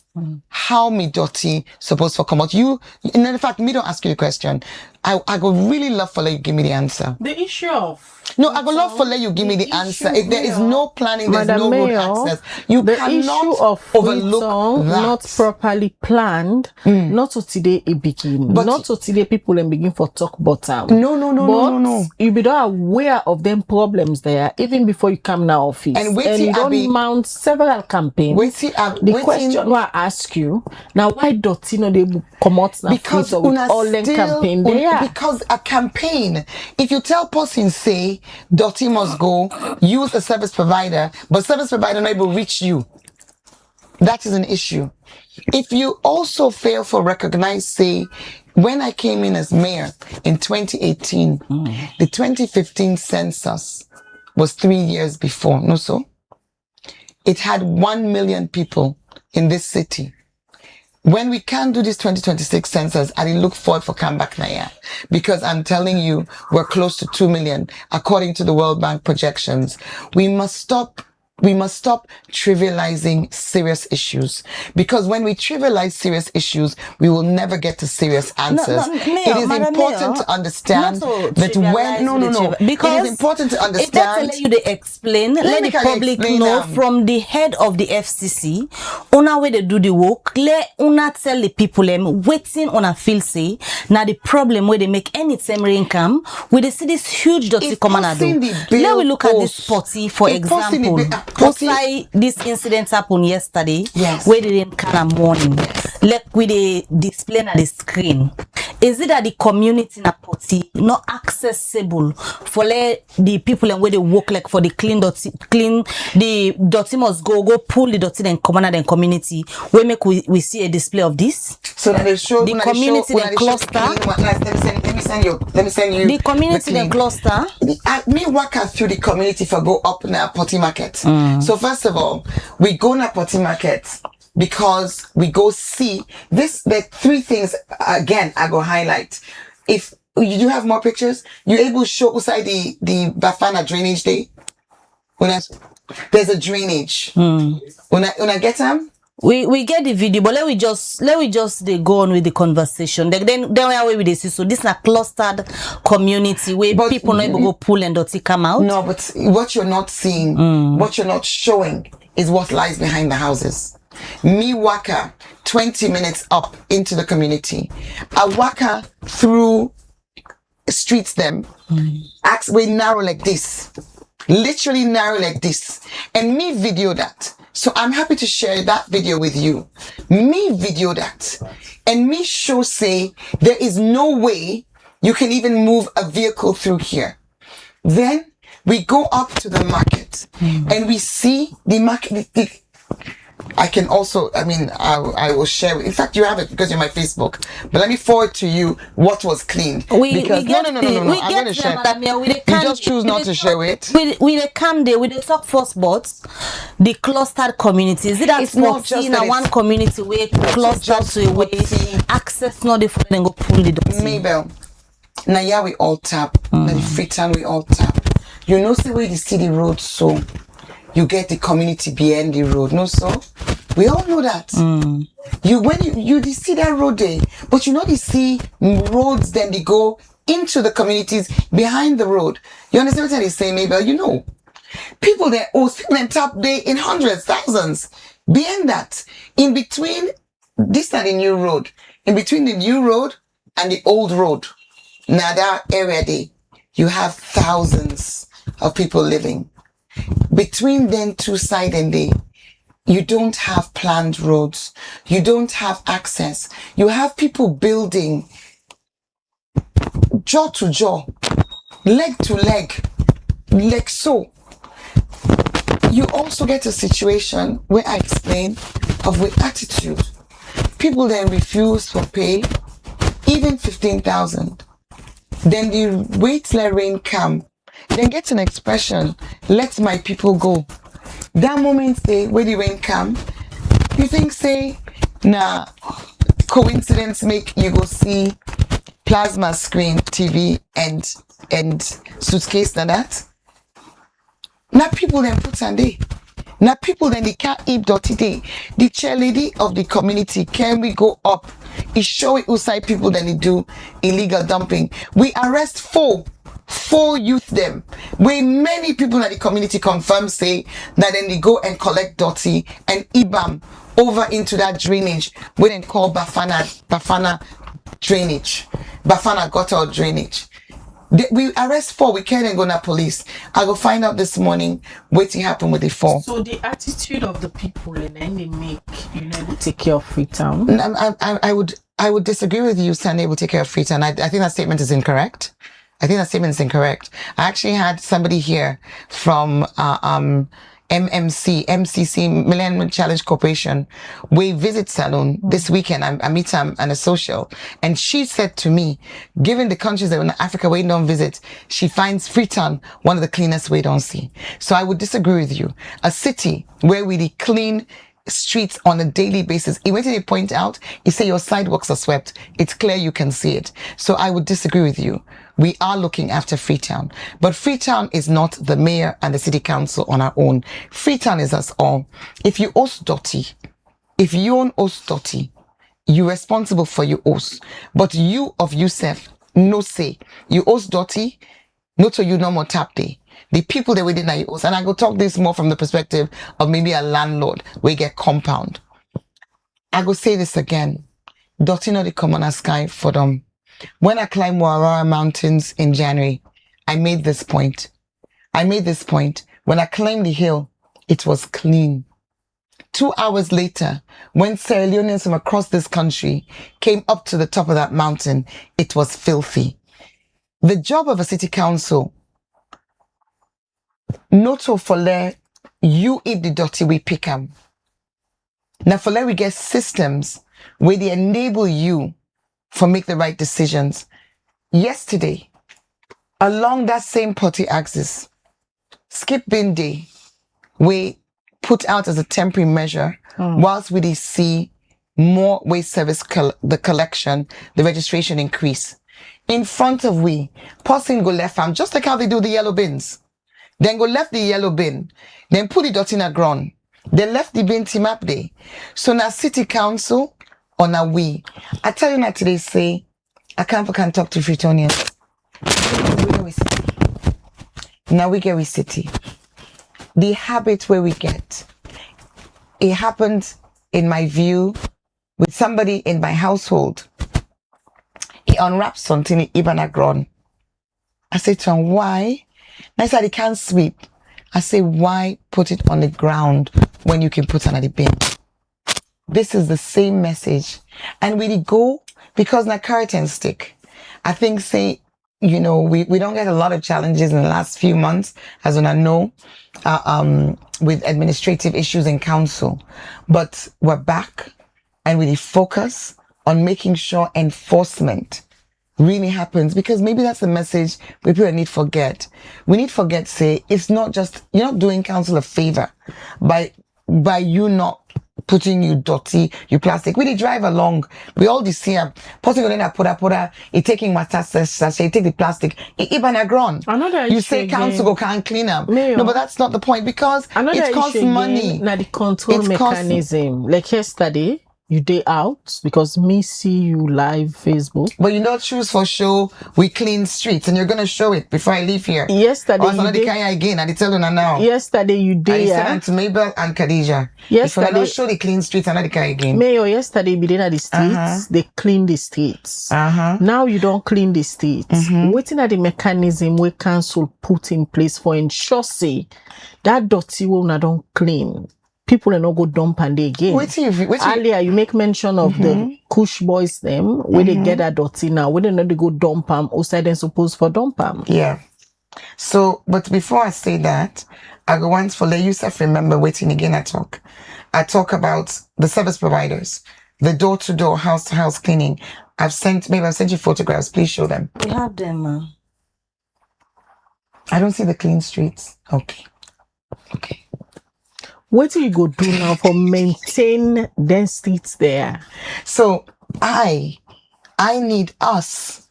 how me Dorti supposed to come out? You, in fact, me don't ask you the question. I would really love for you give me the answer. The issue of no, I would love for you give me the answer. If there is no planning, there's no road access. You cannot overlook that. Not properly planned. Not to today it begin. But not to today people and begin for talk bottom. No. You be aware of them problems there even before you come now office. And you don't mount several campaigns. The question I ask you now, why Dorti no they come out now because with all them campaign there? Because a campaign, if you tell person say Dorti Must Go, use a service provider, but service provider not able to reach you, that is an issue. If you also fail for recognize, say, when I came in as mayor in 2018, the 2015 census was 3 years before, no so? It had 1 million people in this city. When we can't do this 2026 census, I look forward for comeback Naya, because I'm telling you, we're close to 2 million, according to the World Bank projections. We must stop trivializing serious issues, because when we trivialize serious issues, we will never get to serious answers. It is important to understand that because it is important to understand. Let you to explain. Let the public know from the head of the FCC. Una way they do the work. Let una tell the people waiting on a feel say now the problem where they make any temporary income. We they see this huge dirty command. Let we look at this potty for example. Why this incident happened yesterday, where they didn't come morning, like with the display on the screen. Is it that the community in a potty not accessible for the people and where they work like for the clean the Dorti Must go pull the dirty and come out and community where make we see a display of this? So that they show the community in cluster. Let me send you the community in cluster. Me walk out through the community for go up now potty market. So first of all, we go na potty market because we go see this. The three things again I go highlight. If you do have more pictures, you're able to show inside the Bafana drainage day. There's a drainage. When I get them. We get the video, but let we just they go on with the conversation. Then we are with this. So this is a clustered community where people not able to go pull and dirty come out. No, but what you're not seeing, what you're not showing is what lies behind the houses. Me waka 20 minutes up into the community. I waka through streets them. We narrow like this. Literally narrow like this. And me video that. So I'm happy to share that video with you. Me video that. And me show say there is no way you can even move a vehicle through here. Then we go up to the market and we see the market. I can also, I will share. In fact, you have it because you're my Facebook. But let me forward to you what was cleaned. No. I'm going to share. You just choose not to share it. We the camp day, we the talk first, but the clustered communities. It's not just that one community where clustered to a way access not the for then go pull it up. Mabel, now yeah we all tap. Now the Freetown we all tap. You know, see where the city road so. You get the community behind the road, no so? We all know that. When you see that road there, but you know they see roads then they go into the communities behind the road. You understand what I'm saying, Mabel? You know. People there tap there in hundreds, thousands. Behind that, in between this and the new road, in between the new road and the old road, now that area there, you have thousands of people living. Between them two sides and they, you don't have planned roads. You don't have access. You have people building jaw to jaw, leg to leg, like so. You also get a situation where I explain of with attitude. People then refuse for pay, even 15,000. Then the wait let rain come. Then get an expression, let my people go. That moment say, where the rain come, you think say, nah, coincidence make you go see plasma screen, TV and suitcase and that. Now people then put on day. Now people then they can't eat dirty day. The chairlady of the community, can we go up? It show it outside people then they do illegal dumping. We arrest four youth them, where many people in the community confirm say that then they go and collect dirty and IBAM over into that drainage, we then call Bafana drainage, Bafana gutter drainage. We arrest four, we can't then go to police. I go find out this morning what happened with the four. So the attitude of the people and then they make, they take care of Freetown. I would disagree with you saying they will take care of Freetown. I think that statement is incorrect. I actually had somebody here from MCC, Millennium Challenge Corporation. We visit Salon this weekend. I meet her on a social. And she said to me, given the countries that in Africa we don't visit, she finds Freetown one of the cleanest we don't see. So I would disagree with you. A city where we clean streets on a daily basis. Even when they point out, you say your sidewalks are swept. It's clear you can see it. So I would disagree with you. We are looking after Freetown. But Freetown is not the mayor and the city council on our own. Freetown is us all. If you host Dorti, if you own host Dorti, you're responsible for your host. But you of yourself, no say. You host Dorti, no to you no more tap day. The people that we did not use. And I go talk this more from the perspective of maybe a landlord where you get compound. I go say this again. Dorti not the common sky for them. When I climbed Warara Mountains in January, I made this point. When I climbed the hill, it was clean. 2 hours later, when Sierra Leoneans from across this country came up to the top of that mountain, it was filthy. The job of a city council, not for let you eat the dirty, we pick them. Now for let we get systems where they enable you for make the right decisions. Yesterday, along that same party axis, skip bin day, we put out as a temporary measure whilst we see more waste service the collection, the registration increase. In front of we, person go left farm, just like how they do the yellow bins. Then go left the yellow bin, then put the dot in a ground. They left the bin team up there. So now city council, or now we. I tell you now today, say, I can't talk to Freetonians. Now we get with city. The habit where we get. It happened, in my view, with somebody in my household. He unwrapped something, even a ground. I said to him, why? And I said, he can't sweep. I say, why put it on the ground when you can put it on the bin? This is the same message. And we go, because na carrot and stick. I think, say, you know, we don't get a lot of challenges in the last few months, as I know, with administrative issues in council. But we're back and we focus on making sure enforcement really happens, because maybe that's the message people need forget. We need forget, say, it's not just, you're not doing council a favor by you not putting you dirty, you plastic. We drive along. We all see him. Putting on a pura, he taking matasas, he take the plastic. Ibana grown. You say council go can't clean up. No, but that's not the point, because it costs money. Now the control mechanism. Like yesterday, you day out because me see you live Facebook. But you don't choose for show. We clean streets, and you're gonna show it before I leave here. Yesterday, again. I tell you now. Yesterday you did. I to Mabel and Khadija. Yesterday, if I don't show the clean streets, I'm not again. Mayor, yesterday be at the streets. They clean the streets. Now you don't clean the streets. Waiting at the mechanism where council put in place for ensure say that dirty will not don't clean. People are not go dump and they again. Earlier, you make mention of the Kush boys them, where they get that dirty now, where they not they go dump them, outside they're supposed for dump them. Yeah. So, but before I say that, I go once for let yourself remember waiting again I talk about the service providers, the door-to-door, house-to-house cleaning. I've sent you photographs. Please show them. We have them. I don't see the clean streets. Okay. What do you go do now for maintain them streets there? So I need us.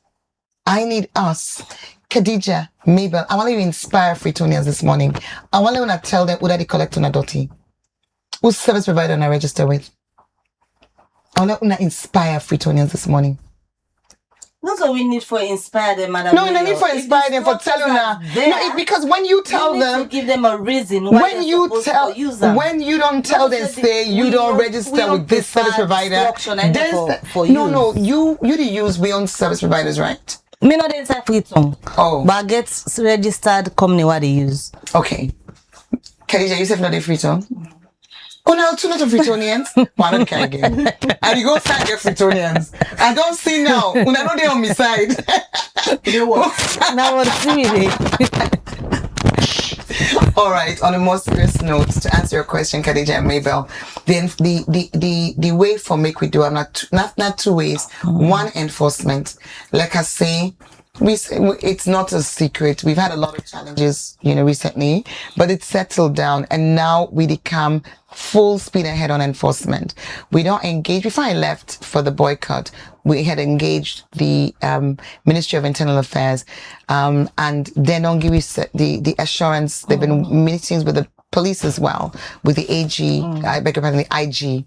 Khadija, Mabel, I want to inspire Freetonians this morning. I want to tell them who they collect on a Dorti. Who's service provider and I register with? I want to inspire Freetonians this morning. That's what we need for inspire them, Madam. No, no need for inspire them, for telling them. No, because when you tell them, to give them a reason why when you don't tell them, say you don't register with this service provider. No, you use we own service providers, right? Me not inside Freeton. Oh, but I get registered company what they use. Okay, Khadija, you said not a Freeton. Oh, now two not of Freetonians. Why don't care again? And you go sign your Freetonians. I don't see now. Una know they on my side. You what? Now what see me. All right. On a more serious note, to answer your question, Khadija and Mabel, then the way for make we do are not two ways. One, enforcement. Like I say, it's not a secret. We've had a lot of challenges, recently, but it's settled down, and now we become full speed ahead on enforcement. We don't engage. Before I left for the boycott, we had engaged the Ministry of Internal Affairs, and they don't give us the assurance. They've been meetings with the police as well, with the AG, I beg your pardon, the IG.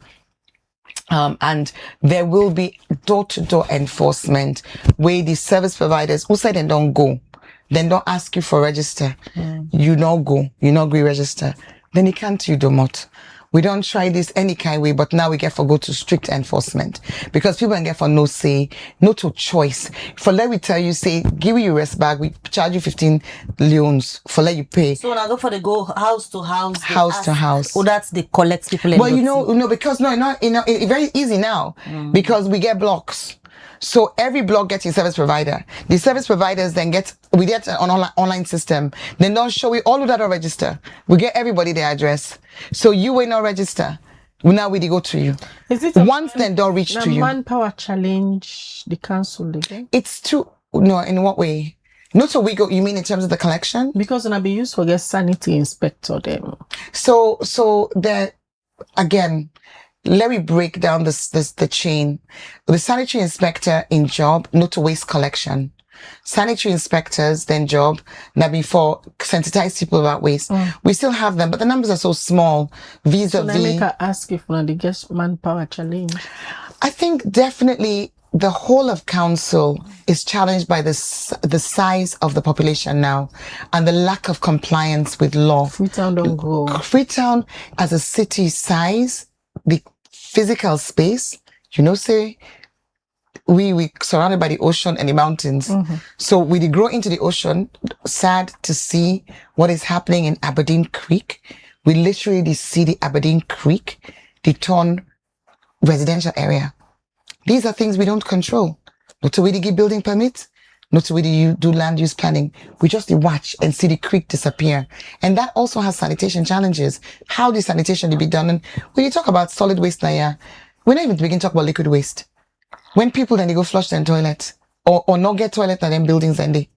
And there will be door-to-door enforcement where the service providers who say they don't go, then don't ask you for register. You not go, you not agree register. Then you can't you do not. We don't try this any kind of way, but now we get for go to strict enforcement because people can get for no say, no to choice. For let we tell you, say, give you rest bag, we charge you 15 loans for let you pay. So now go for the go house to house. House to house. Oh, that's the collect people. Well, because it's very easy now because we get blocks. So every block gets a service provider. The service providers then we get an online system. Then don't show we all of that or register. We get everybody their address. So you will not register. Now we go to you. Is it once then don't reach to you? Manpower challenge the council again? It's too no. In what way? Not so we go. You mean in terms of the collection? Because when I be used for get sanity inspector them. So there again. Let me break down the chain. The sanitary inspector in job, not to waste collection. Sanitary inspectors then job, now before sensitize people about waste. We still have them, but the numbers are so small. Vis-a-vis. So now make I ask if one of the guest manpower challenge. I think definitely the whole of council is challenged by the size of the population now and the lack of compliance with law. Freetown don't grow. Freetown as a city size, the physical space, say we surrounded by the ocean and the mountains. So we grow into the ocean. Sad to see what is happening in Aberdeen Creek. We literally see the Aberdeen Creek, the torn residential area. These are things we don't control. Not to really give building permits, not to you do land use planning. We just watch and see the creek disappear. And that also has sanitation challenges. How the sanitation will be done. And when you talk about solid waste, Naya, we're not even begin to talk about liquid waste. When people then they go flush their toilet or not get toilet in them buildings and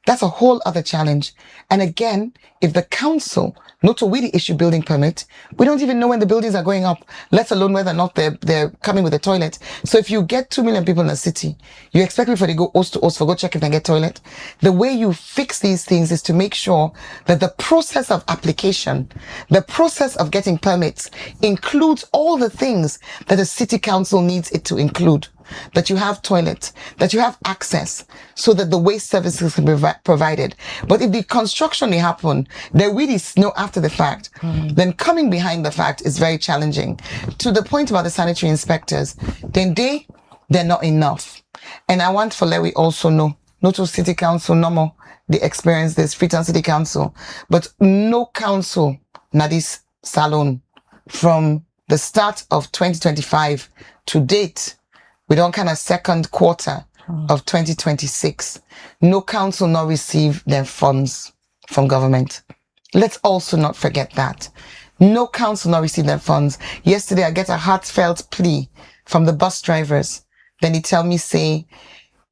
that's a whole other challenge. And again, if the council not to really issue building permit, we don't even know when the buildings are going up, let alone whether or not they're coming with a toilet. So if you get 2 million people in a city, you expect people to go host to host for go check if they get toilet. The way you fix these things is to make sure that the process of application, the process of getting permits includes all the things that the city council needs it to include. That you have toilets, that you have access, so that the waste services can be provided. But if the construction may happen, they really know after the fact, then coming behind the fact is very challenging. To the point about the sanitary inspectors, then they're not enough. And I want for Lewi also know, not to city council, no more, they experience this, Freetown City Council, but no council, na this salon, from the start of 2025 to date, we don't kind of second quarter of 2026. No council not receive their funds from government. Let's also not forget that. No council not receive their funds. Yesterday, I get a heartfelt plea from the bus drivers. Then they tell me, say,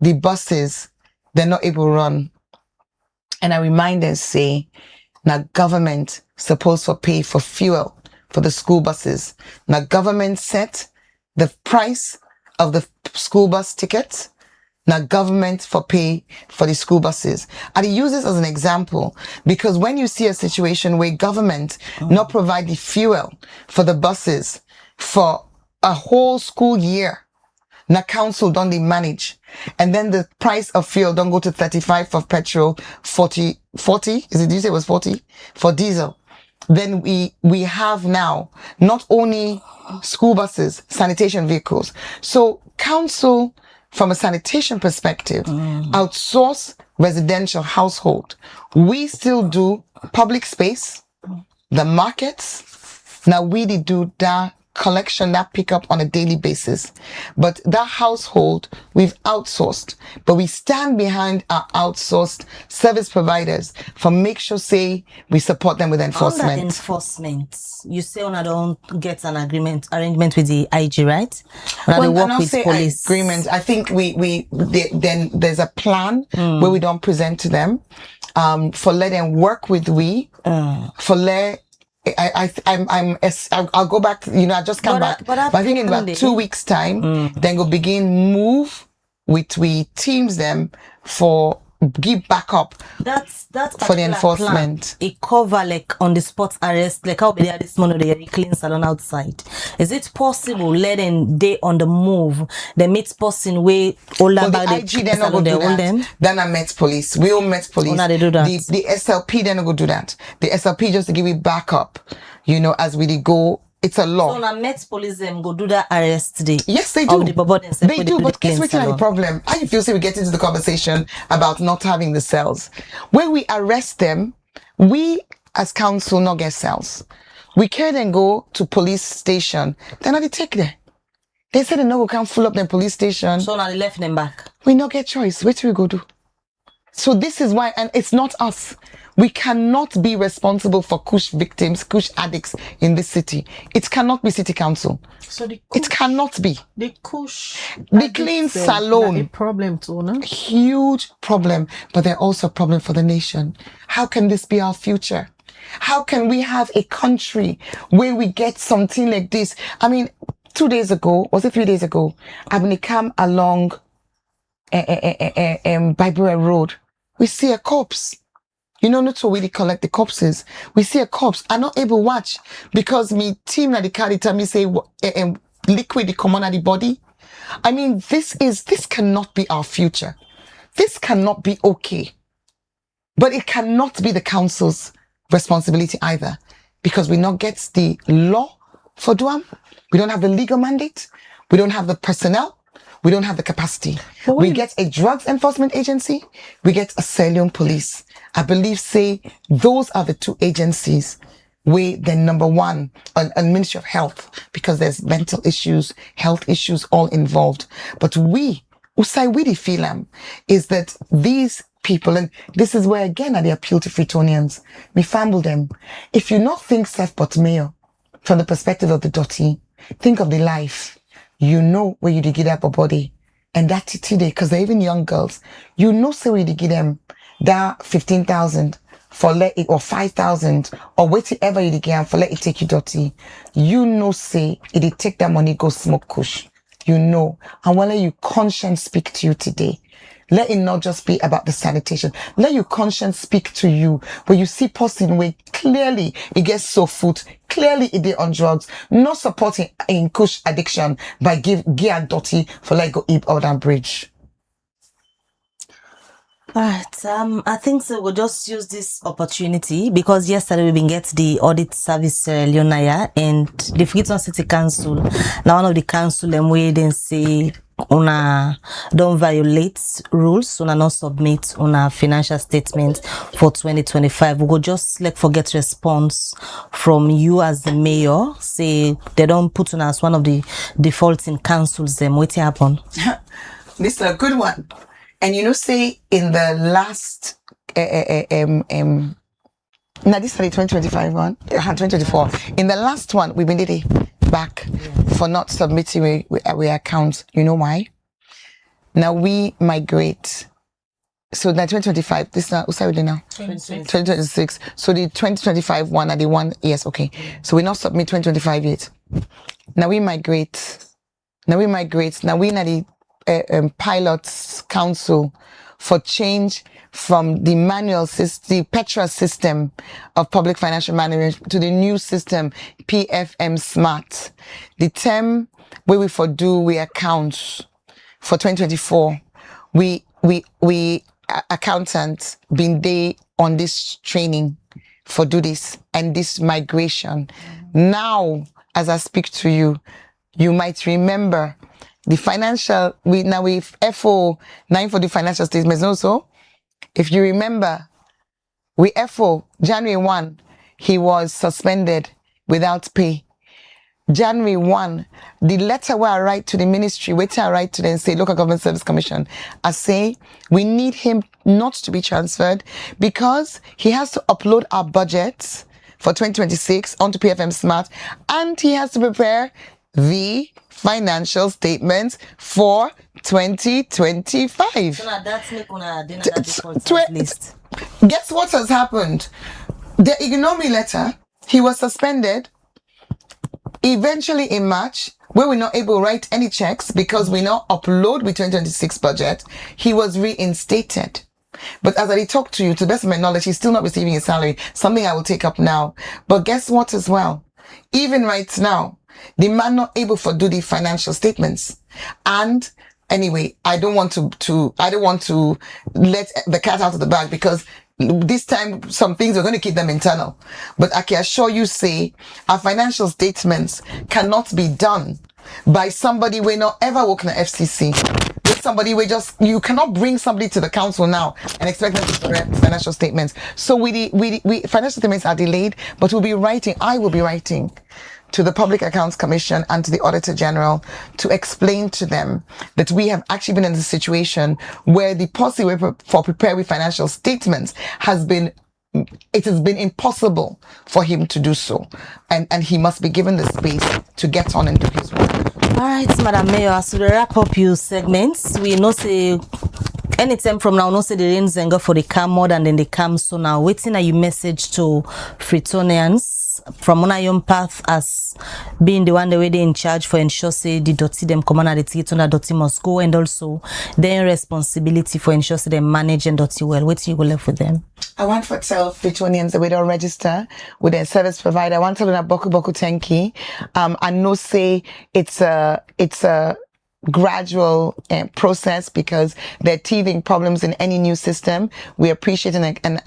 the buses, they're not able to run. And I remind them, say, now government supposed to pay for fuel for the school buses. Now government set the price of the school bus tickets, now government for pay for the school buses. And I use this as an example because when you see a situation where government not provide the fuel for the buses for a whole school year, now council don't they manage, and then the price of fuel don't go to 35 for petrol, 40, is it, did you say it was 40 for diesel? Then we have now not only school buses, sanitation vehicles. So council, from a sanitation perspective, outsource residential household. We still do public space, the markets. Now we do that collection, that pickup on a daily basis. But that household, we've outsourced. But we stand behind our outsourced service providers for make sure, say, we support them with enforcement. On that enforcement, you say I don't get an arrangement with the IG, right? Well, they work with police. Agreement. I think then there's a plan where we don't present to them, for let them work with for let I'll go back, I just come back. But I think in about 2 weeks time, then we'll begin move with we teams them for give backup that's for the enforcement. Plan, it cover like on the spot arrest, like how they are this morning they clean salon outside. Is it possible letting they on the move the meet person way all about the IG then not go do that. Then I met police. We all met police. They do that. The SLP then go do that. The SLP just to give it backup, as we go. It's a law. So now Met police them go do that arrest today. Yes, they do. They do, but guess what's the problem? I feel we get into the conversation about not having the cells. When we arrest them, we as council not get cells. We can then go to police station. Then they take there. They said they no can't full up the police station. So now they left them back. We not get choice. What do we go do? So this is why, and it's not us. We cannot be responsible for kush victims, kush addicts in this city. It cannot be city council. So it cannot be. The kush, the clean salon. A problem too, no? Huge problem, but they're also a problem for the nation. How can this be our future? How can we have a country where we get something like this? I mean, 2 days ago, was it 3 days ago? I've come along Bible Road. We see a corpse. Not to really collect the corpses. We see a corpse. I'm not able to watch because me team at the car tell me say liquid the come on the body. I mean, this cannot be our future. This cannot be okay. But it cannot be the council's responsibility either because we not get the law for Duam. We don't have the legal mandate. We don't have the personnel. We don't have the capacity. We get a drugs enforcement agency. We get a Salion police. I believe, say, those are the two agencies where the number one, and Ministry of Health, because there's mental issues, health issues all involved. But we, Usai we feel is that these people, and this is where again I appeal to Fritonians, we fumble them. If you not think self but mayor from the perspective of the Dorti, think of the life. You know where you did get up a body. And that today, because they're even young girls, you know say where you did give them that 15,000 for let it, or 5,000 or whatever you did get for let it take you Dorti. You know say it did take that money go smoke kush. You know, and when let your conscience speak to you today, let it not just be about the sanitation. Let your conscience speak to you. Where you see person where clearly it gets so food, clearly it is on drugs, not supporting in kush addiction by give gear Dorti for like go eat out and bridge. Alright, I think so we'll just use this opportunity because yesterday we been get the audit service Leonaya and the Freetown City Council. Now one of the council them way then say una don't violate rules, una not submit una financial statement for 2025. We go just like forget response from you as the mayor. Say they don't put on as one of the defaulting councils them. What happen? This is a good one. And you know, say in the last, now this is the 2025 one, 2024. In the last one, we been did it back for not submitting we accounts. You know why? Now we migrate. So now 2025, this now, what's already now? 2026. So the 2025 one and the one, yes, okay. So we not submit 2025 yet. Now we migrate. Now we now the pilots council for change from the manual system, the Petra system of public financial management to the new system, PFM Smart. The term where we for do we accounts for 2024, we accountants been day on this training for do this and this migration. Now, as I speak to you, you might remember the financial, we've FO 9 for the financial statements also. If you remember, we FO January 1, he was suspended without pay. January 1, the letter where I write to the ministry, wait I write to them and say, Local Government Service Commission, I say, we need him not to be transferred because he has to upload our budgets for 2026 onto PFM Smart and he has to prepare the financial statements for 2025. So now that's make una list. Guess what has happened? The ignore me letter, he was suspended. Eventually in March, where we're not able to write any checks because we not upload with 2026 budget, he was reinstated. But as I talk to you, to the best of my knowledge, he's still not receiving his salary, something I will take up now. But guess what as well? Even right now, the man not able to do the financial statements. And anyway, I don't want to let the cat out of the bag because this time some things are going to keep them internal. But I can assure you say our financial statements cannot be done by somebody we not ever work in the FCC. With somebody we just, you cannot bring somebody to the council now and expect them to correct financial statements. So we financial statements are delayed, but I will be writing to the Public Accounts Commission and to the Auditor General to explain to them that we have actually been in a situation where the policy for preparing financial statements has been impossible for him to do so. And he must be given the space to get on and do his work. All right, Madam Mayor, so to wrap up your segments, we know say anytime from now, no say the rains and go for the calm more than then they come. So now waiting a you message to Fritonians from on your path as being the one the way they in charge for ensure say the Dorti them come on at the theater and Dorti Mus Go and also their responsibility for ensure say they manage and Dorti well. What you go left with them? I want to tell Fritonians that we don't register with their service provider. I want to tell them boku tenki. I know say it's a gradual process because they're teething problems in any new system. We appreciate and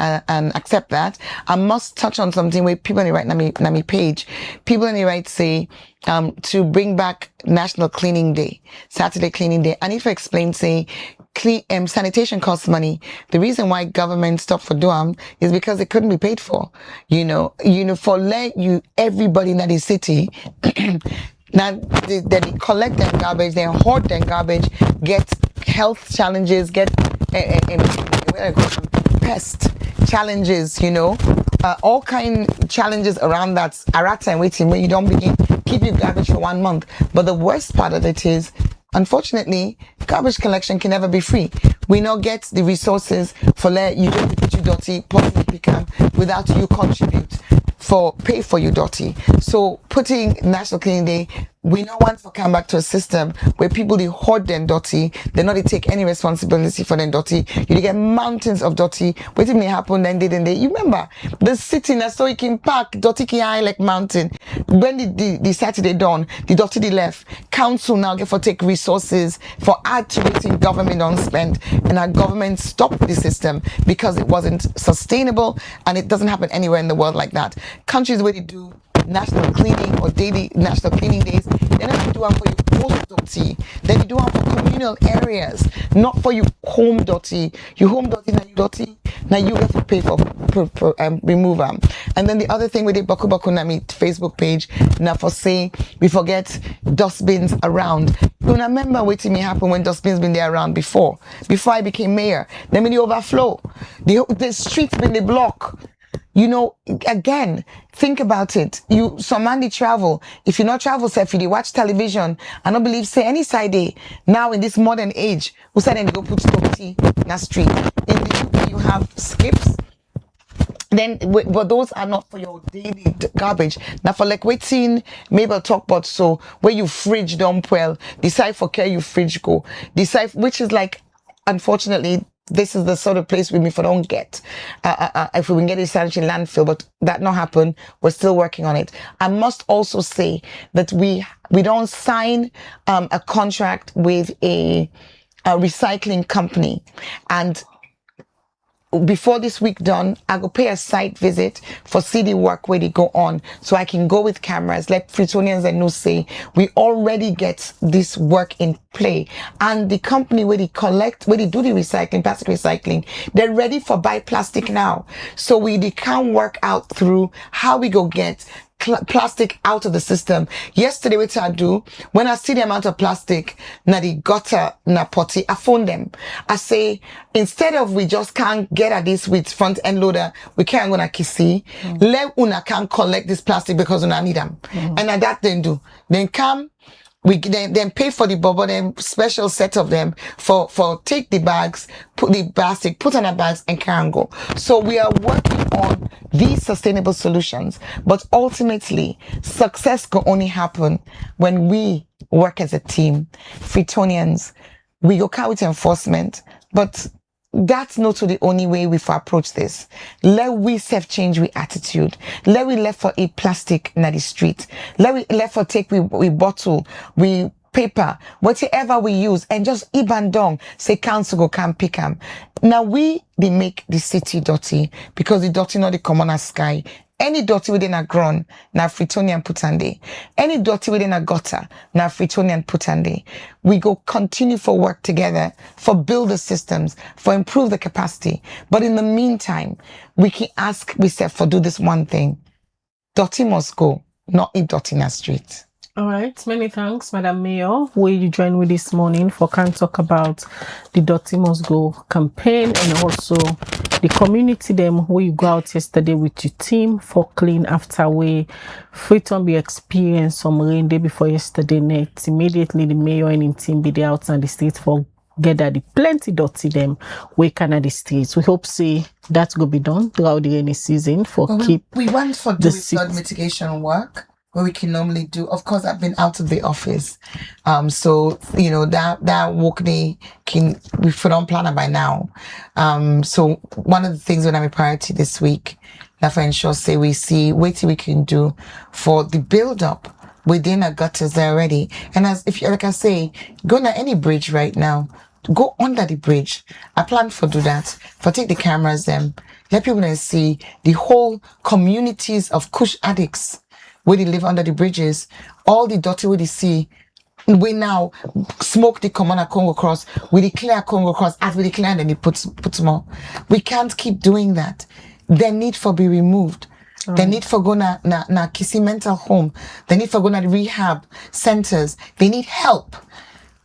accept that. I must touch on something where people on the right na me page. People on the right say to bring back National Cleaning Day, Saturday Cleaning Day. I need to explain say sanitation costs money. The reason why government stopped for doing is because it couldn't be paid for. For let you everybody in the city now they collect their garbage, they hoard their garbage, get health challenges, get pest challenges, all kind challenges around that. Arata and waiting when you don't begin keep your garbage for 1 month. But the worst part of it is, unfortunately, garbage collection can never be free. We not get the resources for you just put your dirty without you contribute for pay for your dirty. So putting National Cleaning Day, we don't want to come back to a system where people they hoard them dirty, they not they take any responsibility for them dirty. You get mountains of dirty. What may happen then they you remember the city in so you can park dirty high like mountain. When the Saturday dawn, the dirty they left. Council now get for take resources for add to waiting government don't spend, and our government stopped the system because it wasn't sustainable, and it doesn't happen anywhere in the world like that. Countries where they do national cleaning or daily national cleaning days, they don't do one for your house dirty. Then you do one for communal areas, not for your home dirty. Your home dirty, now you dirty. Now you have to pay for remove them. And then the other thing with the Baku Baku Nami Facebook page, now for saying we forget dustbins around. You remember what me happen when dustbins been there around before I became mayor. Then when the overflow, the streets been the block. Again, think about it. Some man they travel. If you not travel, say if you watch television, I don't believe say any side day now in this modern age, who said they go put dirty in the street. In the UK you have skips. Then, but those are not for your daily garbage. Now for like waiting, Mabel talk about so where you fridge dump well, decide for care you fridge go, decide which is like, unfortunately. This is the sort of place we don't get if we can get a sanitary landfill, but that not happen. We're still working on it. I must also say that we don't sign a contract with a recycling company, and before this week done, I go pay a site visit for CD work where they go on, so I can go with cameras, let Fritonians and know say we already get this work in play, and the company where they do the recycling, plastic recycling, they're ready for buy plastic now. So they can work out through how we go get plastic out of the system. Yesterday, what I do, when I see the amount of plastic na the gutter na potty, I phone them. I say, instead of we just can't get at this with front end loader, we can't go na kisi, let una can collect this plastic because una need them. And at that then do. Then come, we then pay for the bubble, then special set of them for take the bags, put the plastic, put on the bags and can go. So we are working on these sustainable solutions, but ultimately success can only happen when we work as a team. Fritonians, we go count with enforcement, but that's not the only way we approach this. Let we self-change we attitude. Let we left for a plastic na the street. Let we left for take we bottle, we paper, whatever we use, and just ibandong say council go can pick them. Now they make the city dirty because the dirty not the common as sky. Any dirty within a ground, na Fritonian putande. Any dirty within a gutter, na Fritonian putande. We go continue for work together, for build the systems, for improve the capacity. But in the meantime, we can ask ourselves for do this one thing. Dorti must go, not eat dirty in the street. All right, many thanks, Madam Mayor, where you joined with this morning for can talk about the Dorti Mus Go campaign and also the community them where you go out yesterday with your team for clean after we Freeton be experienced some rain day before yesterday night. Immediately the mayor and his team be there out on the streets for gather the plenty dirty them we can at the streets. We hope say that will be done throughout the rainy season for we want for do flood mitigation work. What we can normally do, of course, I've been out of the office, so that work day we put on planner by now. So one of the things that I'm a priority this week, that for ensure say we see what we can do for the build up within our gutters there already. And as if you like I say, go on any bridge right now, go under the bridge. I plan for do that, for take the cameras let people see the whole communities of Kush addicts where they live under the bridges, all the dirty where they see, we now smoke the common Congo cross, we declare Congo cross, as we declare and then they put more. We can't keep doing that. They need for be removed. They need for go na Kisi mental home. They need for go na rehab centers. They need help.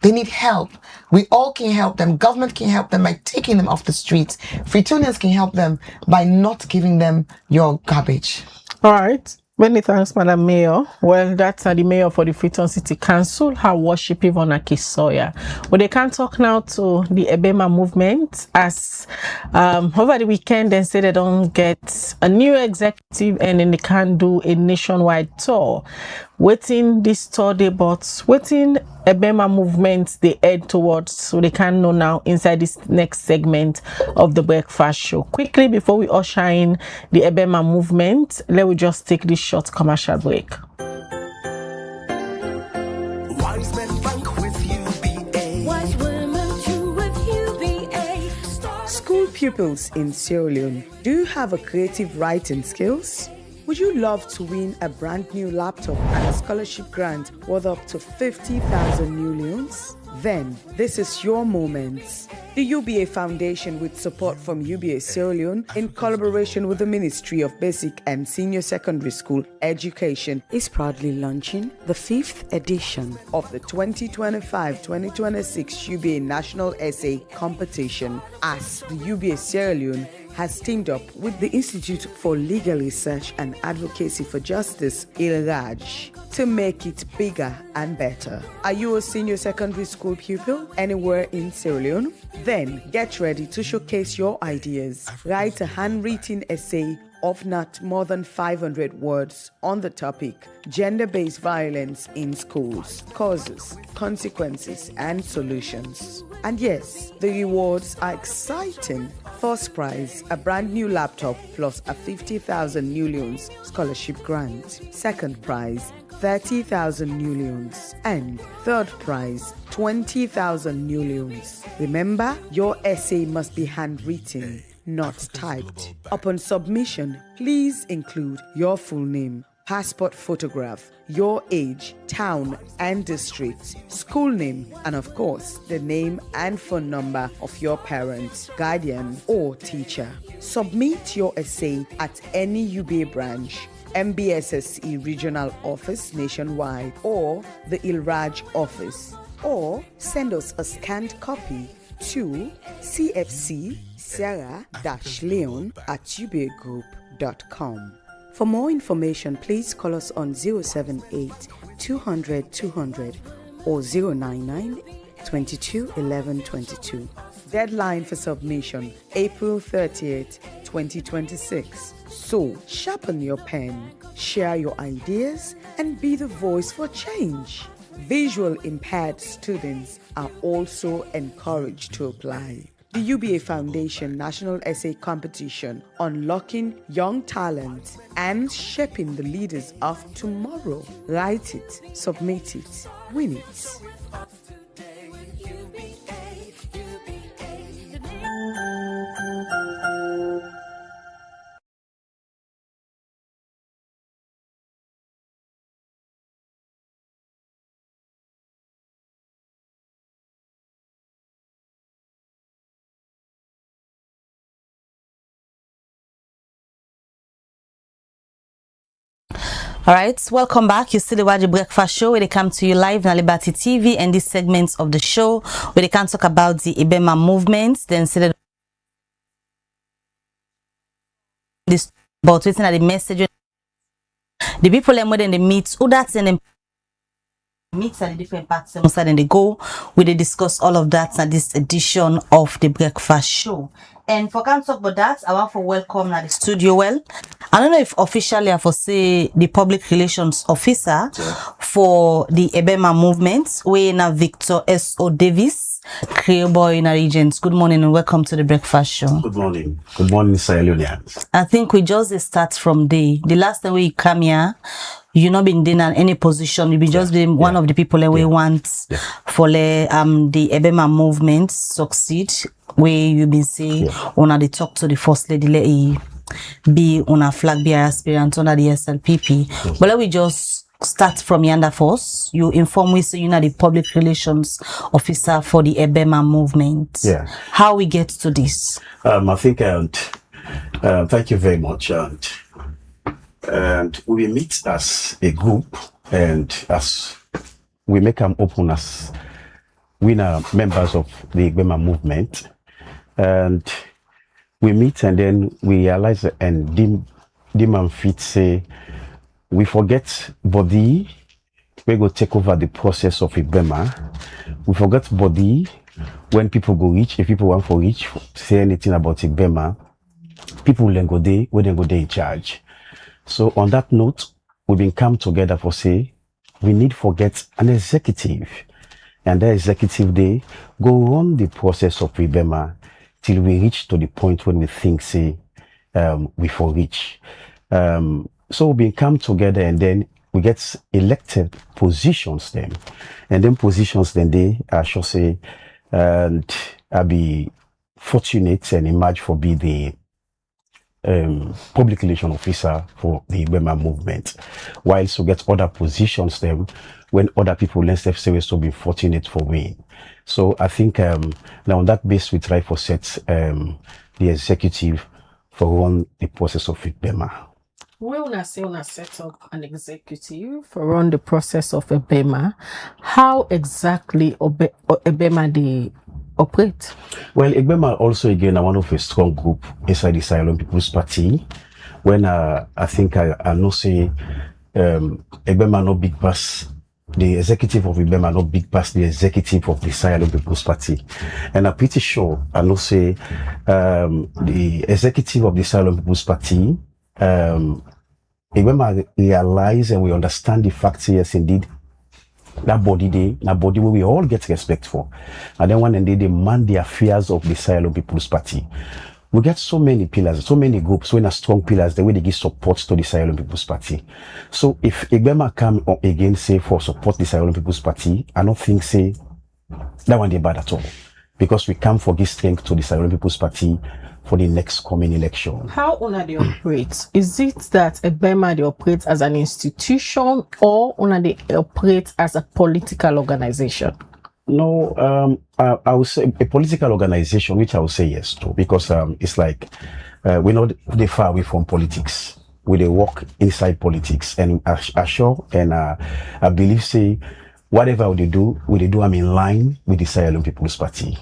They need help. We all can help them. Government can help them by taking them off the streets. Freetonians can help them by not giving them your garbage. All right. Many thanks, Madam Mayor. Well, that's the Mayor for the Freetown City Council, her worship Yvonne Akisoya. But they can talk now to the Ebema movement as over the weekend they say they don't get a new executive and then they can't do a nationwide tour. Waiting this tour day, but waiting Ebema movement they head towards, so they can know now inside this next segment of the breakfast show. Quickly before we usher in the Ebema movement, let me just take this short commercial break. Wise men bank with UBA. Wise women too with UBA. School pupils in Sierra Leone, do you have a creative writing skills? Would you love to win a brand new laptop and a scholarship grant worth up to 50,000 new leones? Then, this is your moment. The UBA Foundation, with support from UBA Sierra Leone, in collaboration with the Ministry of Basic and Senior Secondary School Education, is proudly launching the 5th edition of the 2025-2026 UBA National Essay Competition, as the UBA Sierra Leone has teamed up with the Institute for Legal Research and Advocacy for Justice, ILRAJ, to make it bigger and better. Are you a senior secondary school pupil anywhere in Sierra Leone? Then get ready to showcase your ideas. Write a handwritten essay of not more than 500 words on the topic gender-based violence in schools, causes, consequences, and solutions. And yes, the rewards are exciting. First prize, a brand new laptop plus a 50,000 new leones scholarship grant. Second prize, 30,000 new leones. And third prize, 20,000 new leones. Remember, your essay must be handwritten, not typed. Upon submission, please include your full name, passport photograph, your age, town and district, school name, and of course, the name and phone number of your parent, guardian, or teacher. Submit your essay at any UBA branch, MBSSE Regional Office nationwide, or the ILRAJ office, or send us a scanned copy to cfc-sarah-leon@ubagroup.com. For more information, please call us on 078 200 200 or 099 22 11 22. Deadline for submission, April 30th, 2026. So, sharpen your pen, share your ideas, and be the voice for change. Visual impaired students are also encouraged to apply. The UBA Foundation National Essay Competition, unlocking young talent and shaping the leaders of tomorrow. Write it, submit it, win it. All right, welcome back. You see the Waji Breakfast Show where they come to you live on Liberty TV, and this segment of the show where they can talk about the Ebema movement, then see this about waiting at the message. The people and when they meet, who that's in the meets at the different parts and they go, we they discuss all of that at this edition of the Breakfast Show. And for can talk about that, I want to welcome at the studio. Well, I don't know if officially I for say the public relations officer for the Ebema movement, we na Victor S.O. Davis, Creole Boy in our regions. Good morning and welcome to the Breakfast Show. Good morning. Good morning, Sierra Leoneans. I think we just start from the last time we come here. You not been in any position. You be just been one of the people that we want for the Ebema movement succeed. Where you been say on the talk to the first lady, let be on a flag bearer aspirant under the SLPP. But let we just start from yonder first. You inform we say you know the public relations officer for the Ebema movement. Yeah. How we get to this? I think thank you very much. And we meet as a group, and as we make them open as we are members of the Igbema movement, and we meet and then we realize and dim and fit say we forget body. We go take over the process of Igbema. We forget body when people go reach. If people want for reach, say anything about Igbema, people will then go there. We then go there in charge. So on that note, we've been come together for say we need forget an executive, and the executive day go run the process of Igbema till we reach to the point when we think say we for reach. So we come together and then we get elected positions then, and then positions then they I shall say, and I'll be fortunate and emerge for be the public relation officer for the Igbema movement, whilst we get other positions then when other people let's say so be fortunate for me. So I think now on that base we try for set the executive for run the process of Igbema. When I say when I set up an executive for run the process of Igbema, how exactly Igbema they operate? Well, Igbema also again one of a strong group inside the Silent People's Party. When I think I know say Igbema no big pass. The executive of Igbema not big past the executive of the Silent People's Party. And I'm pretty sure I know say the executive of the Silent People's Party Igbema realize and we understand the facts, yes indeed. That body where we all get respect for. And then when they demand the affairs of the Silent People's Party. We get so many pillars, so many groups, when are strong pillars, the way they give support to the Silent People's Party. So if Igbema come up again, say, for support the Silent People's Party, I don't think, say, that one they bad at all. Because we come for give strength to the Silent People's Party for the next coming election. How una they operate? Is it that Igbema they operate as an institution or una they operate as a political organization? No, I would say a political organization, which I would say yes to, because it's like we're not they far away from politics. We they work inside politics, and I sure and I believe say whatever we do I'm in line with the Silent People's Party.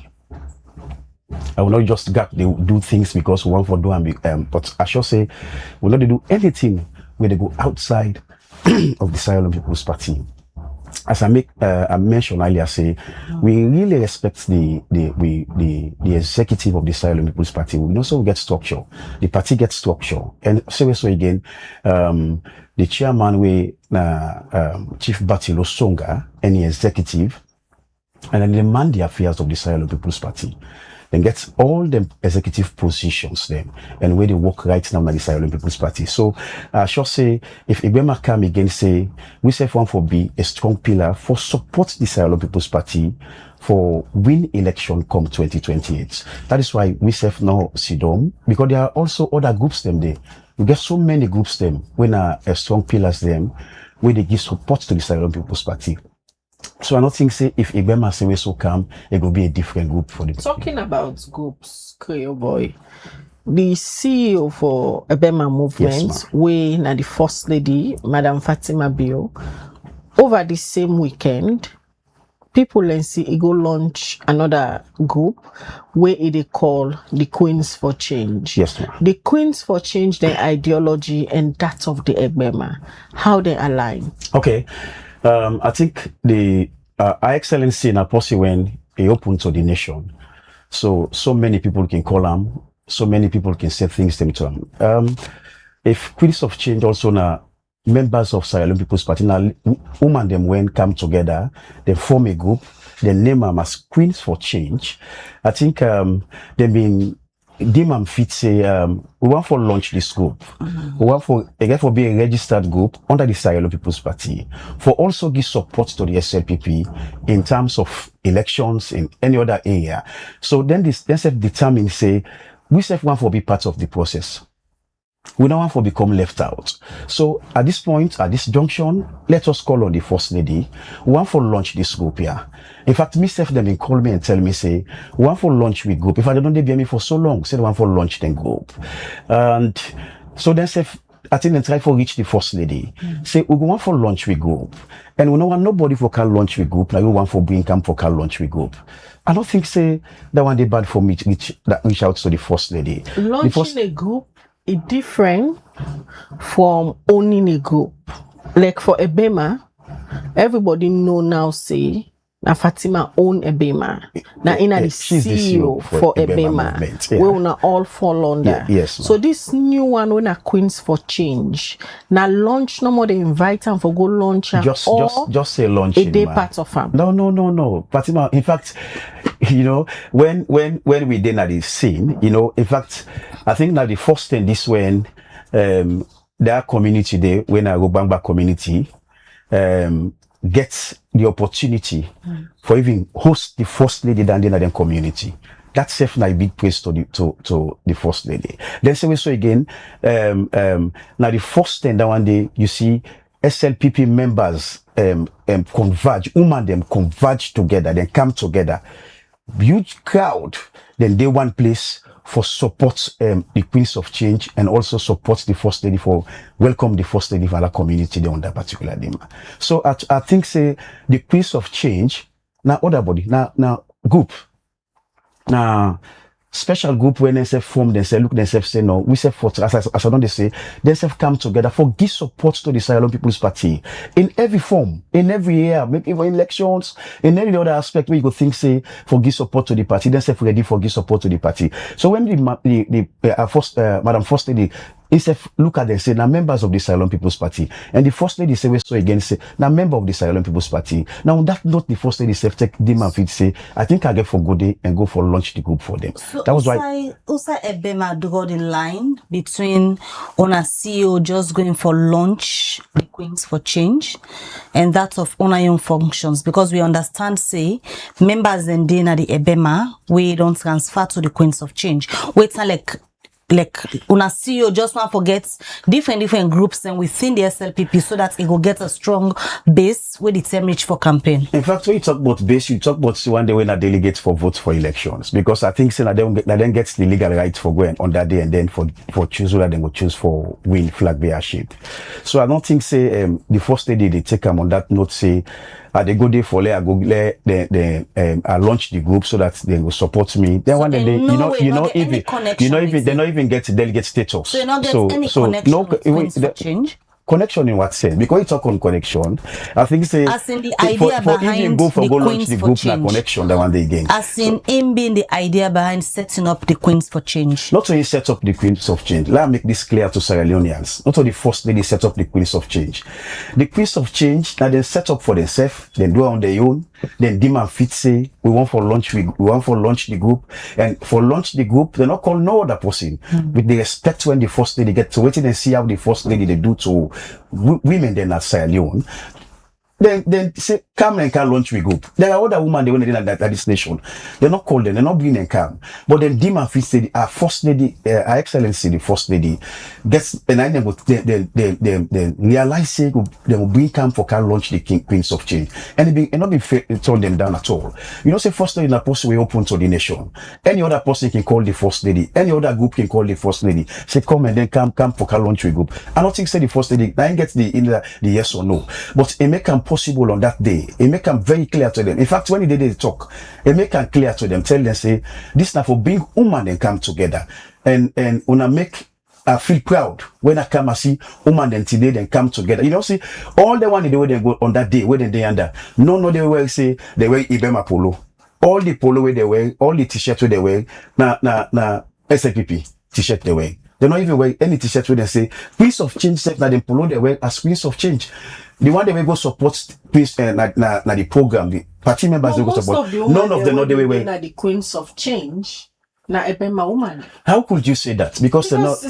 I will not just they do things because we want for do and but I sure say we will not do anything where they go outside of the Silent People's Party. As I mentioned earlier, say we really respect the executive of the Silent People's Party. We also get structure. The party gets structure, and so again, the chairman Chief Batilo Songa and the executive, and then demand the affairs of the Silent People's Party. Then get all the executive positions then, and where they work right now in the Silent People's Party. So I should say, if Igbema come again, say, we say one for be a strong pillar for support the Silent People's Party for win election come 2028. That is why we say now Sidom, because there are also other groups them there. We get so many groups them when a strong pillars them, where they give support to the Silent People's Party. So I don't think say if Igbema say we so come, it will be a different group for them. Talking about groups, Creole Boy, the CEO for Igbema movement, yes, we na the First Lady, Madam Fatima Bio, over the same weekend, people and see it go launch another group where they call the Queens for Change. Yes, ma'am. The Queens for Change, their ideology and that of the Igbema, how they align. Okay. I think the Her Excellency in Apostle when he opened to the nation. So many people can call him, so many people can say things to him. If Queens of Change also now members of Silent People's Party, now women them when come together, they form a group, they name them as Queens for Change. I think they've been Dimam fit say we want for launch this group. We want for again for be a registered group under the Silent People's Party for also give support to the SLPP in terms of elections in any other area. So then this determine say we self want for be part of the process. We don't want to become left out. So at this point, at this junction, let us call on the First Lady. We want to launch this group here. In fact, myself, them will call me and tell me, say, we want to launch with group. If I don't, they be me for so long, say they want to launch the group. And so then, say, I think they try for reach the first lady. Say we go want for lunch with group. And we don't want nobody for call lunch with group. Now you want for bring camp for call lunch with group. I don't think say that one day bad for me to reach out to the first lady. Launching a group is different from owning a group. Like for Ebema, everybody know now say na Fatima own Ebema. Now in the CEO for Ebema, we will all fall under. Yes. So this new one when a Queens for Change. Now launch no more they invite them for go launch. Just say launch. A day part of them. No. Fatima, in fact, you know, when we did at the scene, you know, in fact, I think that the first thing this when their community there, when I go back community, gets the opportunity for even host the first lady down there in the community. That's definitely a big praise to the first lady. Then say we saw again, now the first thing that one day you see SLPP members converge, them converge together, then come together. Huge crowd, then they one place for support the Queens of Change and also support the First Lady for welcome the First Lady for our community there on that particular day. So I think say the Queens of Change now other body now group now special group when they say form themselves look themselves say no we say for as I don't they say themselves come together for give support to the Sierra Leone People's Party in every form in every year maybe for elections in any other aspect where you go think say for give support to the party themselves ready for give support to the party. So when the Madam First Lady instead look at them say now members of the Sierra Leone People's Party and the First Lady say we so again say now member of the Sierra Leone People's Party. Now on that note the First Lady say take them and say I think I get for good day and go for launch the group for them. So that was why also Ebema draw the line between Ona CEO just going for launch the Queens for Change and that of Ona Young Functions because we understand say members and then at the Ebema we don't transfer to the Queens of Change. Wait like una CEO just want to forget different groups and within the SLPP so that it will get a strong base with its reach for campaign. In fact, when you talk about base, you talk about one day when a delegate for votes for elections because I think that then gets the legal right for going on that day and then for choose whether they will choose for win flag bearership. So I don't think say the First Lady they take them on that note say they go there for I launch the group so that they will support me. Then so one day they not even get delegate status. So you not get any connection with Queens for Change? Connection in what sense? Because you talk on connection, I think say as in the idea behind go for the go Queens launch the for group Change. Connection that one day again. As in him being the idea behind setting up the Queens for Change. Not only set up the Queens of Change. Let me make this clear to Sierra Leoneans. Not only the First Lady set up the Queens of Change. The Queens of Change now they set up for themselves, then do it on their own. Then demand fit say we want for launch the group and for launch the group they not call no other person with the respect when the First Lady get to wait and see how the First Lady they do to women then at Sierra Leone. Then say come and can launch we group. There are other women they want to that this nation. They're not called them, they're not bring and come. But then demand fit say our First Lady, Her Excellency the First Lady gets and I never they realize say they will bring come for can launch the Queens of Change. And it not be turn them down at all. You know say First Lady is a person we open to the nation. Any other person can call the First Lady, any other group can call the First Lady. Say come and then come for can launch we group. I don't think say the First Lady I ain't get the yes or no. But it make them possible on that day. It make them very clear to them. In fact, when they talk, it make them clear to them. Tell them say this now for being woman and come together and wanna make I feel proud when I come and see woman and today then come together. You know, see all the one in the way they go on that day, where they under. No, they will say they wear Ibema polo. All the polo where they wear, all the t-shirts where they wear, na SLPP t-shirt they wear. They don't even wear any t-shirt where they say Queens of Change set that they polo they wear as Queens of Change. The one they will go support Queens na the program, the party members they go support. None of them know they will wear the Queens of Change. Na Ebema woman. How could you say that? Because they're not.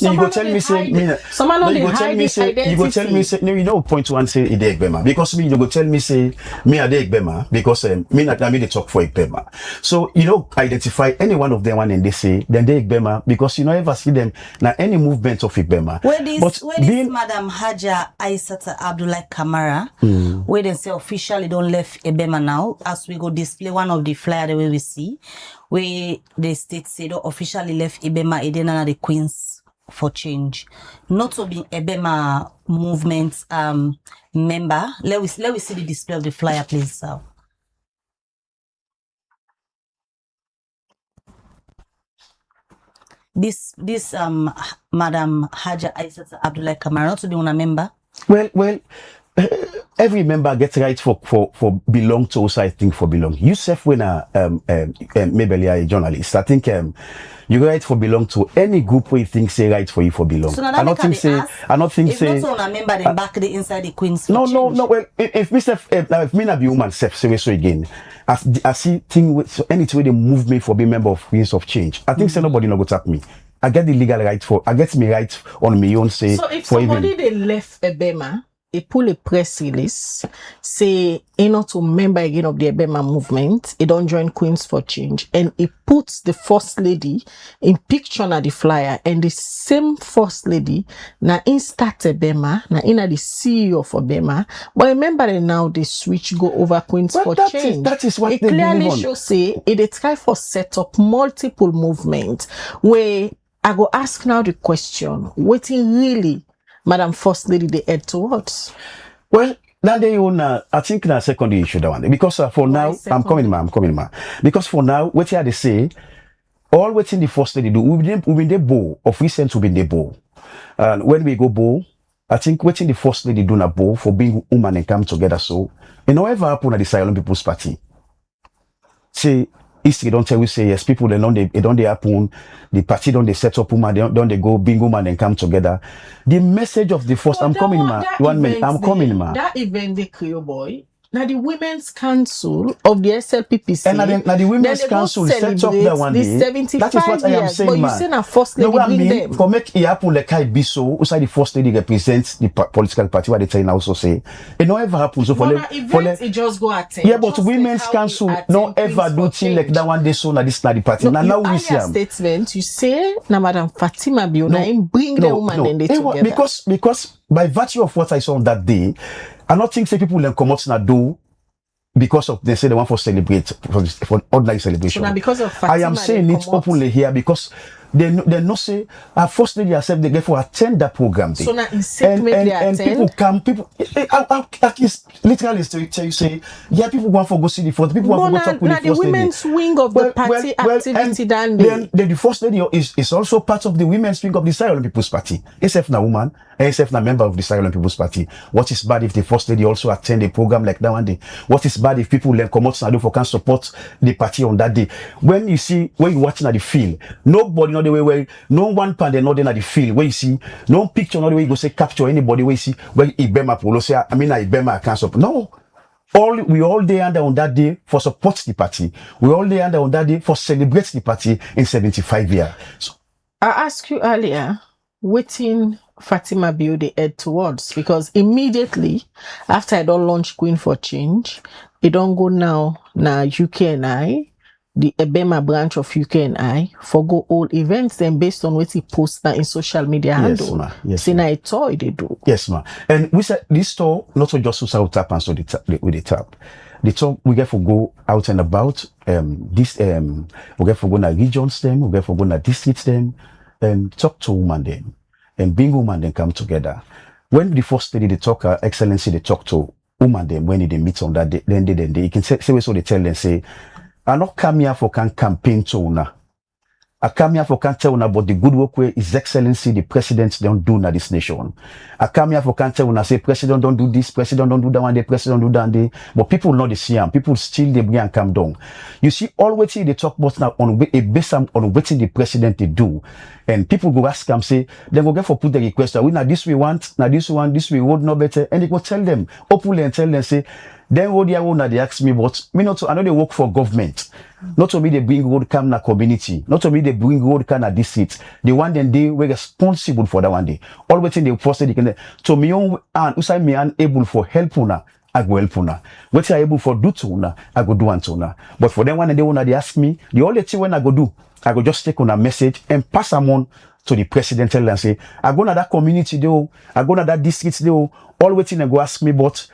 You go tell me say me. You go tell me say no. You know point one say ide Ebema because me you go tell me say me ade Ebema because me not me they talk for Ebema. So you know identify any one of them one and they say then they Ebema because you know ever see them na any movement of Ebema. Where this Madam Haja Aissata Abdullah Kamara where they say officially don't left Ebema now as we go display one of the flyer the way we see. Where the state said officially left Ibema Edena the Queens for Change, not to be Ebema movement member. Let we see the display of the flyer, please. This Madam Haja Aisat Abdullah Kamara, not to be a member. Well, every member gets right for belong to also, I think, for belong. Yourself, when maybe a journalist, I think you right for belong to any group where you think say right for you for belong. So I don't think say if not on a member, then back the inside the Queens. No. Well, if me not be woman self, say so again. I see thing with so anything where they move me for being member of Queens of Change. I think say nobody no go tap me. I get the legal right I get me right on my own say. So if somebody they left Ebema, they pull a press release, say not to member again of the Ebema movement, he don't join Queens for Change, and he puts the first lady in picture na the flyer, and the same first lady na in start Ebema, na in the CEO of Ebema, but remember now they switch go over Queens for Change. That is what it they clearly believe on. shows say they try for set up multiple movements where I go ask now the question, what really Madam First Lady they head towards? Well, that day I think na secondary issue that one. Because for now, I'm coming, ma. Because for now, what they say, all what in the First Lady do, we been the bow of recent we been the bow. And when we go bow, I think what in the First Lady do na bow for being woman and come together. So, and however happen at the Silent People's Party. Say history don't tell we say yes, people they don't they happen, the party don't they set up woman, don't they go being woman and come together. The message of the first, I'm coming, ma. 1 minute, I'm coming, ma. That event the Creole boy. Now the Women's Council of the SLPPC. And now the Women's Council set up that one day. 75 that is what I am saying, but man. you say na First Lady no, bring I mean, them. for make it happen like I be so, outside the First Lady represents the political party, what they tell also say. It no ever happens. So it just go attend. Yeah, but Women's Council no ever do thing like that one day so na this na the party. No, now we see statement, you say na Madam Fatima Biona bring the woman and they together. Because by virtue of what I saw on that day, I don't think say people will come out and do because of they say they want for celebrate for ordinary celebration. So now because of Fatima, I am saying it openly here because they no say our First Lady herself they get for attend that program day. So now and people come I literally tell you say yeah people want for go see the first people want for go talk with the First Lady. The women's wing of the party activity then the First Lady is also part of the women's wing of the Silent People's Party. Except na woman, except na member of the Silent People's Party. What is bad if the First Lady also attend a program like that one day? What is bad if people then come out and do for can support the party on that day? When you watching at the field, nobody know the way where no one pan not in at the field where you see no picture not the way you go say capture anybody where you see where Ibema polo say I mean Ibema can't support. No. We all there under on that day for support the party. We all there under on that day for celebrate the party in 75 years. So, I asked you earlier, waiting Fatima Bio they head towards because immediately after I don't launch Queen for Change, it don't go now UKNI, the Ebema branch of UKNI, for go all events then based on what he posts now in social media handle. Yes, see now a toy they do. Yes, ma. And we said this store not so just to tap and so with the tap. The talk we get for go out and about we get for go na regions them, we get for go na districts them, and talk to woman them. And being woman then come together. When the First Lady they talk excellency they talk to woman them when they meet on that day, then you can say so they tell them say I not come here for can campaign to una. I come here for can tell una about the good work where His Excellency the President don't do na this nation. I come here for can tell una say President don't do this, President don't do that one day, President don't do that day. But people not the same. People still they bring and come down. You see, all what they talk about now on a based on what the President they do. And people go ask them, say, then go get for put the request. We now this we want, now this one, this we would know better. And they go tell them, openly and tell them, say, then what they want, they ask me, but me not to, I know they work for government. Not to me they bring road come na community. Not to me they bring road come na district. The one then they were responsible for that one day. All waiting they first they can to me own and usai me unable for help una, I go help una. What I able for do to una, I go do unto una. But for them one they wanna they ask me, the only thing when I go do, I go just take on a message and pass them on to the president and say, I go to that community though, I go to that district though, all waiting and go ask me but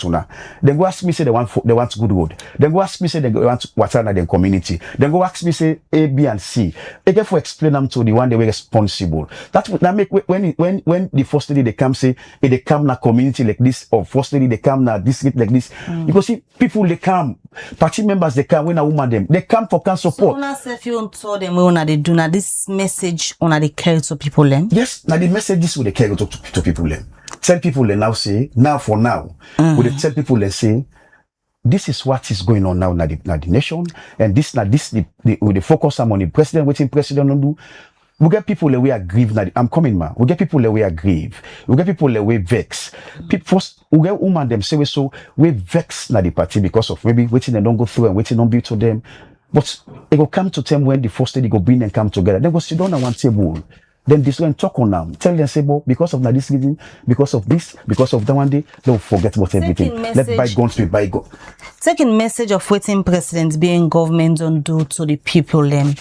una. Then go ask me say they want good road. Then go ask me say they want water in the community. Then go ask me say A, B, and C. They get for explain them to the one they were responsible. That make when the first lady they come say they come na community like this, or first lady they come na district like this. Because see people they come, party members they come when a woman them they come for can support. So una say if you told them when they do now this message on they carry to people them. Yes, now the message this will they carry to people them. Tell people they now say now for now. Will they tell people they say this is what is going on now in the nation, and we focus on the president, waiting president on do. We get people that we are grieved. I'm coming, man. We get people that we are grieved. We get people that we vex. People first, we get women them say so we vex na the party because of maybe waiting and don't go through and waiting don't be to them. But it will come to time when the first lady go bring and come together. Then go sit down at one table. Then this one talk on them. Tell them say, well, because of this reason, because of this, because of that one day, don't forget about everything. Let bygones be bygones. Taking message of waiting presidents being government don't do to the people them.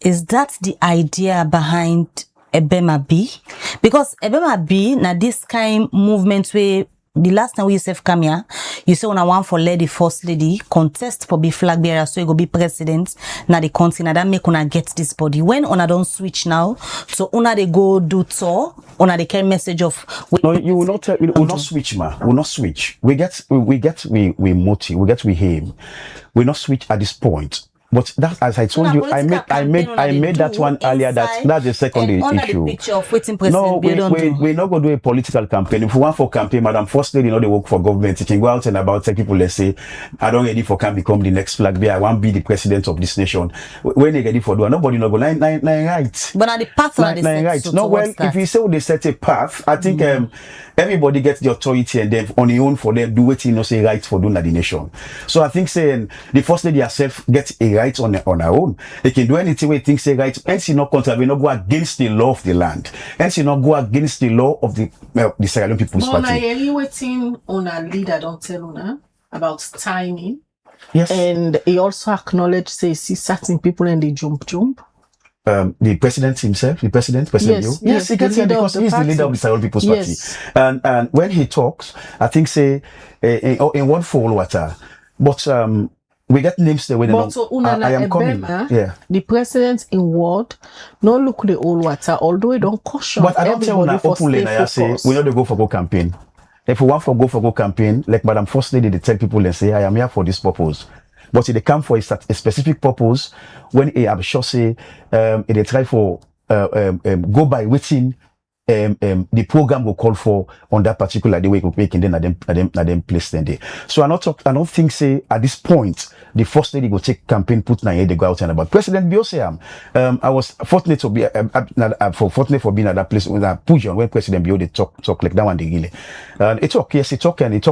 Is that the idea behind Ebema B? Because Ebema B, now this kind movement where the last time we yourself come here, you say when I want for lady, first lady, contest for be flag bearer, so you go be president, now the country, now that make una get this body. When una don't switch now, so una they go do tour, una they carry message of. No, you will not tell, we will not switch, ma. We will not switch. We motive, we aim. We not switch at this point. But that, as I told you, I made that one earlier. That's the secondary issue. No, we're not going to do a political campaign. If we want for campaign, Madam First Lady, they work for government. You can go out and about tell people, let's say, I don't ready for can become the next flag bearer. I want to be the president of this nation. When they ready for do, nobody not go nine right. But now the path on right. No, well, if you say they set a path, I think everybody gets the authority and then on their own for them do what say right for doing the nation. So I think saying the First Lady herself gets a right on her own. They can do anything we think say right, and she not contravene, not go against the law of the land, and she not go against the law of the Sierra Leone People's Party. But you waiting on a leader, don't tell una about timing. Yes. And he also acknowledged say see certain people and they jump. The president himself, President yes, he gets here because he's the leader of the Sierra Leone People's Party. And when he talks, I think say in one fall water, but we get names there. I am coming. Yeah. The president in ward, no look the old water, although we don't caution. But I don't tell you openly. I say we know they go for go campaign. If we want for go campaign, like Madam First Lady, they tell people and say, I am here for this purpose. But if they come for a specific purpose, when I'm sure say they try for go by waiting. The program will call for on that particular day we will make and then at them place then day. So I don't think say at this point the First Lady go take campaign put na here they go out and about President Biosam. I was fortunate to be fortunate for being at that place when I push on when President Bio they talk like that one they really. And he talk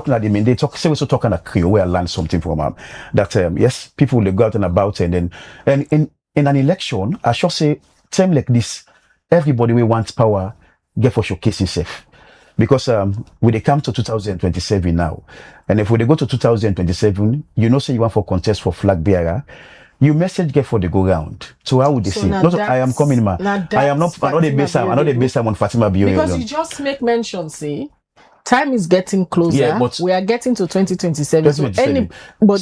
na the main they talk say we so talk on a Creole where I learn something from him that yes people will go out and about and in an election I should say time like this everybody will want power. Get for showcase himself. Because when they come to 2027 now, and if we go to 2027, you know say you want for contest for flag bearer, you message get for the go round. So how would they say? No, I am coming, man. I am not the base on Fatima Bio. Because you just make mention, see, time is getting closer. Yeah, but we are getting to 2027. So anybody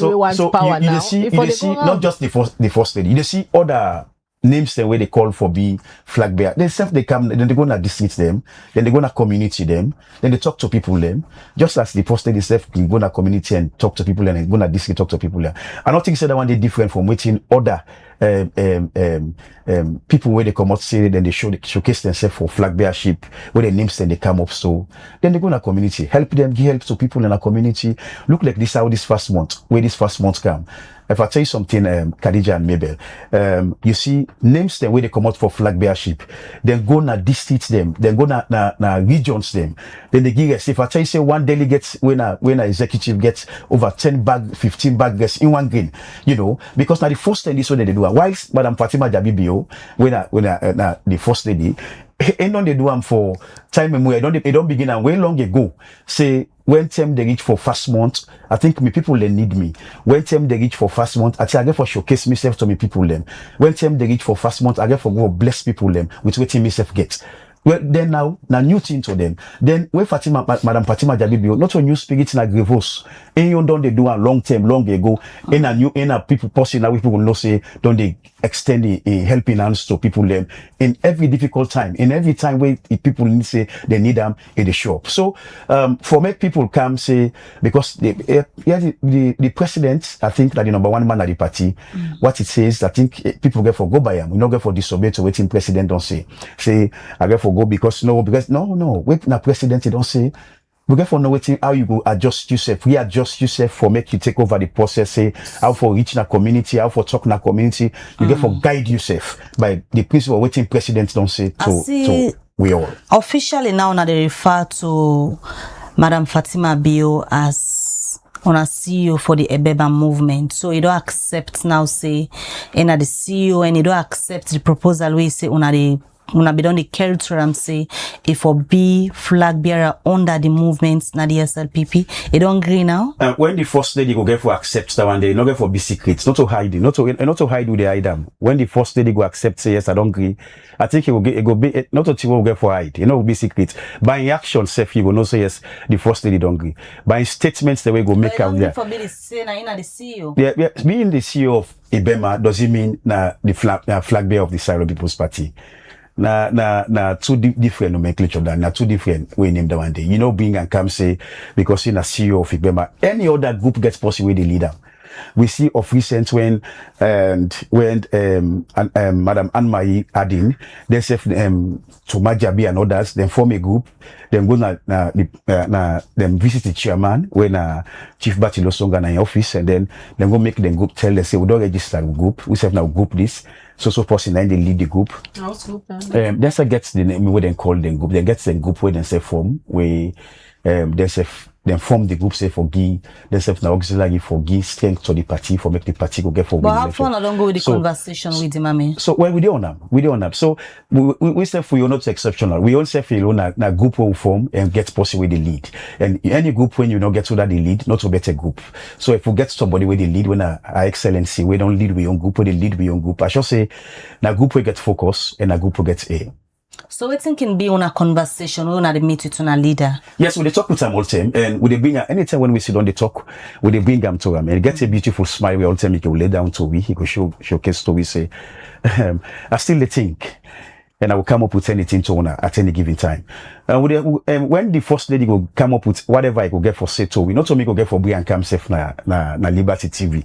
who wants power now. You see not just the first lady, you see other names the way they call for be flag bearer. They come, then they go to district them, then they go to community them, then they talk to people them. Just as the first lady self can go to community and talk to people and go to district talk to people them. I don't think so that one they different from waiting other people where they come out say then they showcase themselves for flag bearership where the names then they come up so then they go to community help them give help to people in a community. Look like this how this first month come. If I tell you something, Khadija and Mabel, you see names them where they come out for flag bearership, then go na districts them, then go na regions them, then they give us. If I tell you say one delegate when a executive gets over 15 bag in one green, you know, because now the first thing this way they do. Whilst Madam Fatima Jabibio, when the first lady, and on they do them for time and where they don't begin and way long ago. Say when time they reach for first month, I think me people they need me. When time they reach for first month, I get for showcase myself to me people them. When time they reach for first month, I get for go bless people them with what myself gets. Well, then now new thing to them. Then when Madam Fatima Jabibio, not a new spirit na grevos. And you don't they do a long ago. In a people person now people will not say don't they extend a helping hands to people them in every difficult time, in every time where people need say they need them in the shop. So for make people come say because the president, I think that the number one man at the party, what it says, I think people get for go by him. We not get for disobey to waiting president don't say I get for go because wait na president don't say we get for know waiting how you go adjust yourself, readjust yourself for make you take over the process, say how for reach na community, how for talk na community, you get for guide yourself by the principle waiting president don't say to we all. Officially now they refer to Madam Fatima Bio as on a CEO for the Ebeba movement. So you don't accept now say the CEO and you don't accept the proposal we say una be done the curriculum say if or be flag bearer under the movements na the SLPP. You don't agree now? When the first lady go get for accept that one, they not get for be secret, not to hide it, not to hide who they hide them. When the first lady go accept say yes, I don't agree, I think it will be not to will get for hide, will be secret. By action, self you will not say yes, the first lady don't agree. By statements the way go make out there. For me to say na the CEO. Yeah, being the CEO of Ibema does it mean the flag bearer of the Silent People's Party? Na two different nomenclature than na two different way name that one day. Being and come say because in a CEO of Ibema, any other group gets possibly the leader. We see of recent when Madam Anne-Marie Adin, they say Tomajabi and others, then form a group, then go them visit the chairman when Chief Batilo Songa in office, and then go make them group tell them say we don't register a group, we say now group this. So person then they lead the group. That's a gets the name where they call them group. They get the group where they say form where they say then form the group say for give themselves now auxiliary for give strength to the party for make the party go get for. But how far I don't go with the conversation with the mommy? So well we don't have. So we say for you not exceptional. We all say for you na group will form and get possibly the lead. And any group when you don't get to that the lead, not to better group. So if we get somebody with the lead when our excellency, we don't lead we own group, we lead we own group. I should say na group we get focus and a group we get A. So what can be on a conversation when I meet with a leader? Yes, we talk with them all the time, and we bring anytime when we sit on the talk, we bring them to them and get a beautiful smile. We all time he can lay down to we, he could showcase to we say, I still think, and I will come up with anything to honor at any given time. When the first lady will come up with whatever I could get for say to we, not to me go get for Brian Kamsef na Liberty TV.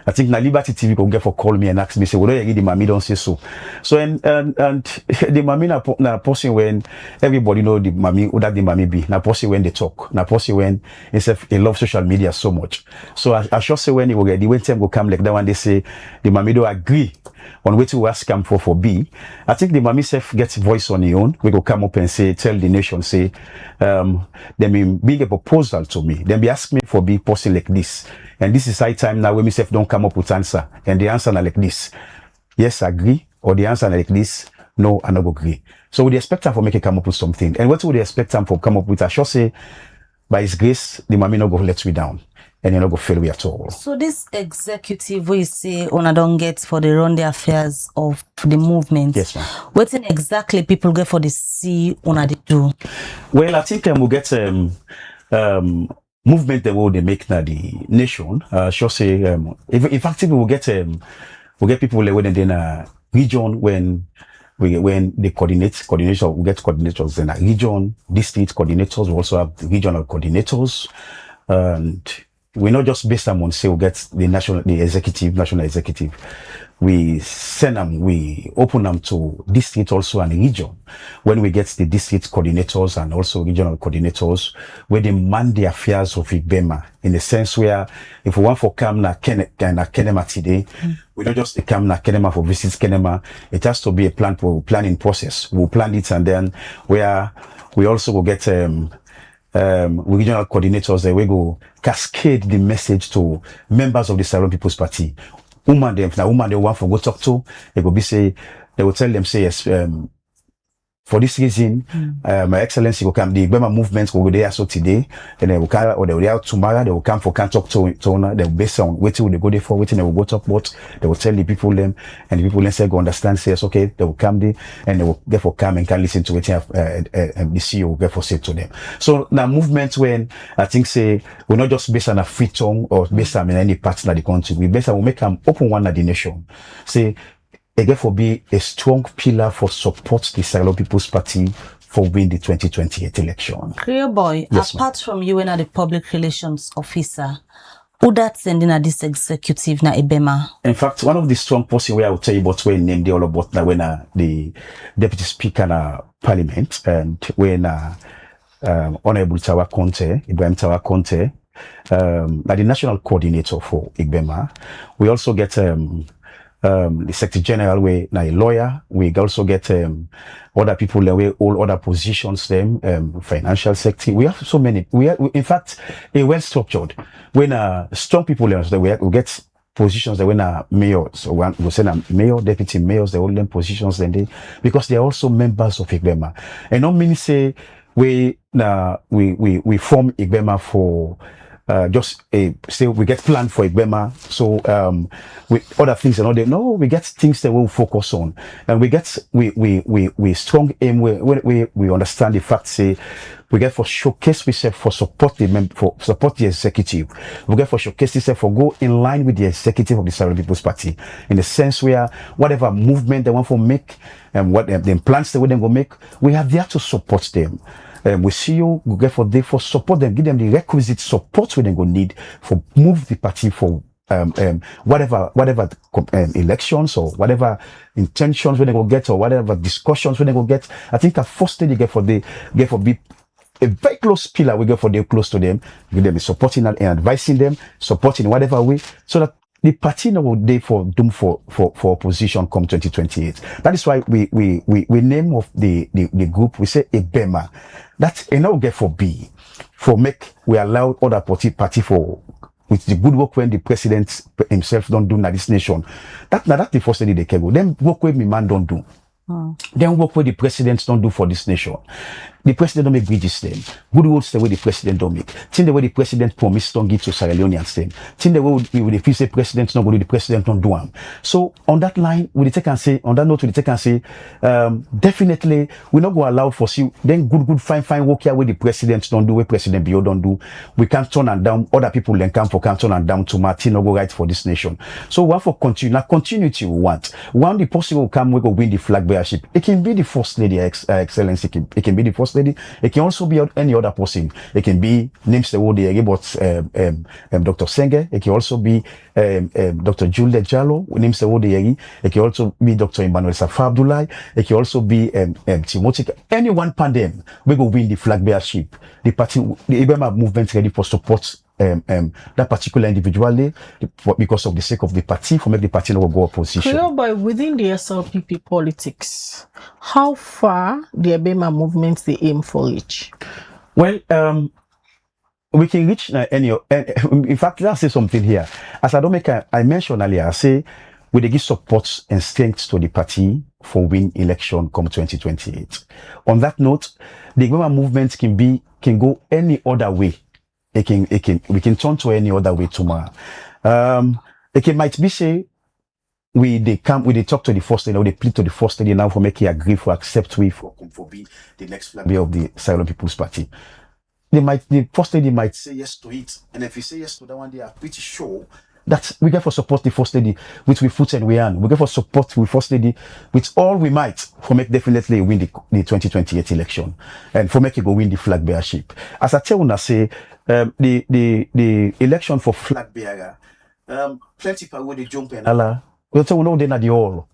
I think na Liberty TV could get for call me and ask me say, well, the mommy don't say so. So and the mommy na person when everybody know the mommy who that the mommy be na person when they talk na person when itself they love social media so much. So I sure say when he will get the way time go come like that one they say the mommy don't agree on what to ask him for B. I think the mommy self gets voice on her own. We go come up and say tell the nation say they mean bring a proposal to me. Then be ask me for be person like this. And this is high time now when myself don't come up with answer. And the answer are like this. Yes, I agree. Or the answer are like this. No, I not agree. So we expect them for make it come up with something. And what would they expect them for come up with? I should say, by his grace, the mommy not go let me down. And you're not go fail we at all. So this executive we say on don't get for the run the affairs of the movement. Yes, ma'am. What exactly people get for the C on they do? Well, I think we'll get movement the way they make now the nation. Sure say in fact we will get people when they in a region when they coordination, we get coordinators in a region, district coordinators, we also have regional coordinators, and we're not just based on say we get the national executive. We send them, we open them to district also and region. When we get the district coordinators and also regional coordinators, where they man the affairs of Ibema in the sense where if we want for come na Kenema today, we don't just come na Kenema for visit Kenema. It has to be a planning process. We'll plan it and then where we also will get regional coordinators that we go cascade the message to members of the Silent People's Party. Woman they want for go talk to, they will tell them say yes, For this reason, My Excellency will come. The Igbema movement will be there so today, and they will come, or they will be out tomorrow. They will come for can talk to owner. They will based on waiting. Will they go there for waiting? They will go talk what they will tell the people them, and the people then say go understand. Say yes, okay. They will come there, and they will therefore come and can listen to what the CEO will therefore say to them. So now movement when I think say we're not just based on a free tongue or based on any partner of the country. We based on we make an open one at the nation. Say. Therefore be a strong pillar for support the Sierra Leone People's Party for win the 2028 election. Clear boy, yes, apart from you and the public relations officer, who that sending at this executive na Ibema? In fact, one of the strong person where I will tell you about when named all about now when the deputy speaker na parliament and when Honorable Tawa Conte, Ibrahim Tawa Conte, the national coordinator for Igbema. We also get the Secretary General, we a lawyer. We also get other people we all other positions them financial sector. We have so many. We in fact a well structured. When strong people we get positions that when mayors, so we send a mayor, deputy mayors, they all them positions then they because they are also members of Igbema. And not mean say we form Igbema for say we get plan for Igbema, so with other things and all that. No, we get things that we'll focus on, and we strong aim. We understand the fact. Say we get for showcase we say for support for support the executive. We get for showcase say for go in line with the executive of the Sierra Leone People's Party in the sense where whatever movement they want to make and what the plans they want to make, we are there to support them. We see you, we get for support them, give them the requisite support we then go need for move the party for whatever elections or whatever intentions we then go get or whatever discussions we then go get. I think a first thing you get for be a very close pillar we get for they close to them, give them the supporting and advising them, supporting whatever way, so that the party now will day for doom for opposition come 2028. That is why we name of the group, we say Igbema. That's a now get for B. For make we allow other party for with the good work when the president himself don't do in this nation. That's the first thing they can go. Then work with me man don't do. Then work what the presidents don't do for this nation. The president don't make bridges them. Good words the way the president don't make. Think the way the president promised don't give to Sierra Leoneans them. Think the way the say president not going to do, the president don't do them. So on that line, we take and say, on that note, we take and say, definitely we not go allow for see then good fine work here where the president don't do, where President Bio don't do. We can't turn and down other people then come for can't turn and down to Martin no go right for this nation. So what for continuity we want. One the possible come we go win the flag bearership. It can be the first lady excellency. It can be the first lady. It can also be any other person. It can be names the word but Dr. Senge. It can also be Dr. Julia Jallo, names the word it can also be Dr. Emmanuel Safa Abdullah. It can also be Timothy. Any one pandem, we go win the flag bearership. The party, the Igbema movement ready for support that particular individually because of the sake of the party, for make the party not go opposition. But within the SLPP politics, how far the Igbema movement they aim for reach? Well, we can reach any. In fact, let's say something here. As I mentioned earlier, I say we give support and strength to the party for win election come 2028. On that note, the Igbema movement can go any other way. We can turn to any other way tomorrow. Might be say they talk to the first lady or they plead to the first lady now for making agree for accept we for be the next flag bearer of the Sierra Leone People's Party. The first lady might say yes to it, and if you say yes to that one, they are pretty sure that we get for support the first lady which we foot and we earn. We get for support the first lady with all we might for make definitely win the 2028 election and for make it go win the flag bearership. As I tell you, say the election for flag bearer, plenty people where they jump in. We'll tell you no, they're not the all,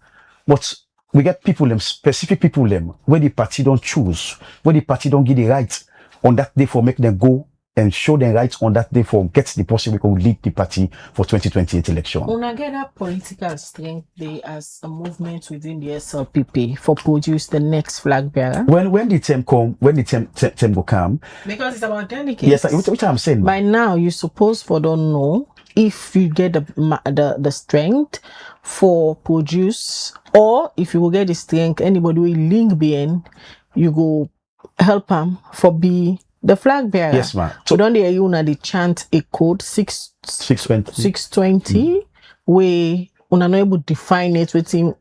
but we get people specific people where the party don't choose, where the party don't give the right on that day for make them go and show them rights on that day for get the person we can lead the party for 2028 election. Una get that political strength they as a movement within the SLPP for produce the next flag bearer. When the term will come. Because it's about delegates. Yes, which I'm saying. By now you suppose for don't know if you get the strength for produce or if you will get the strength anybody will link behind you go help him for be the flag bearer. Yes, ma'am. So don't they you na the chant a code 620 where una no able define it within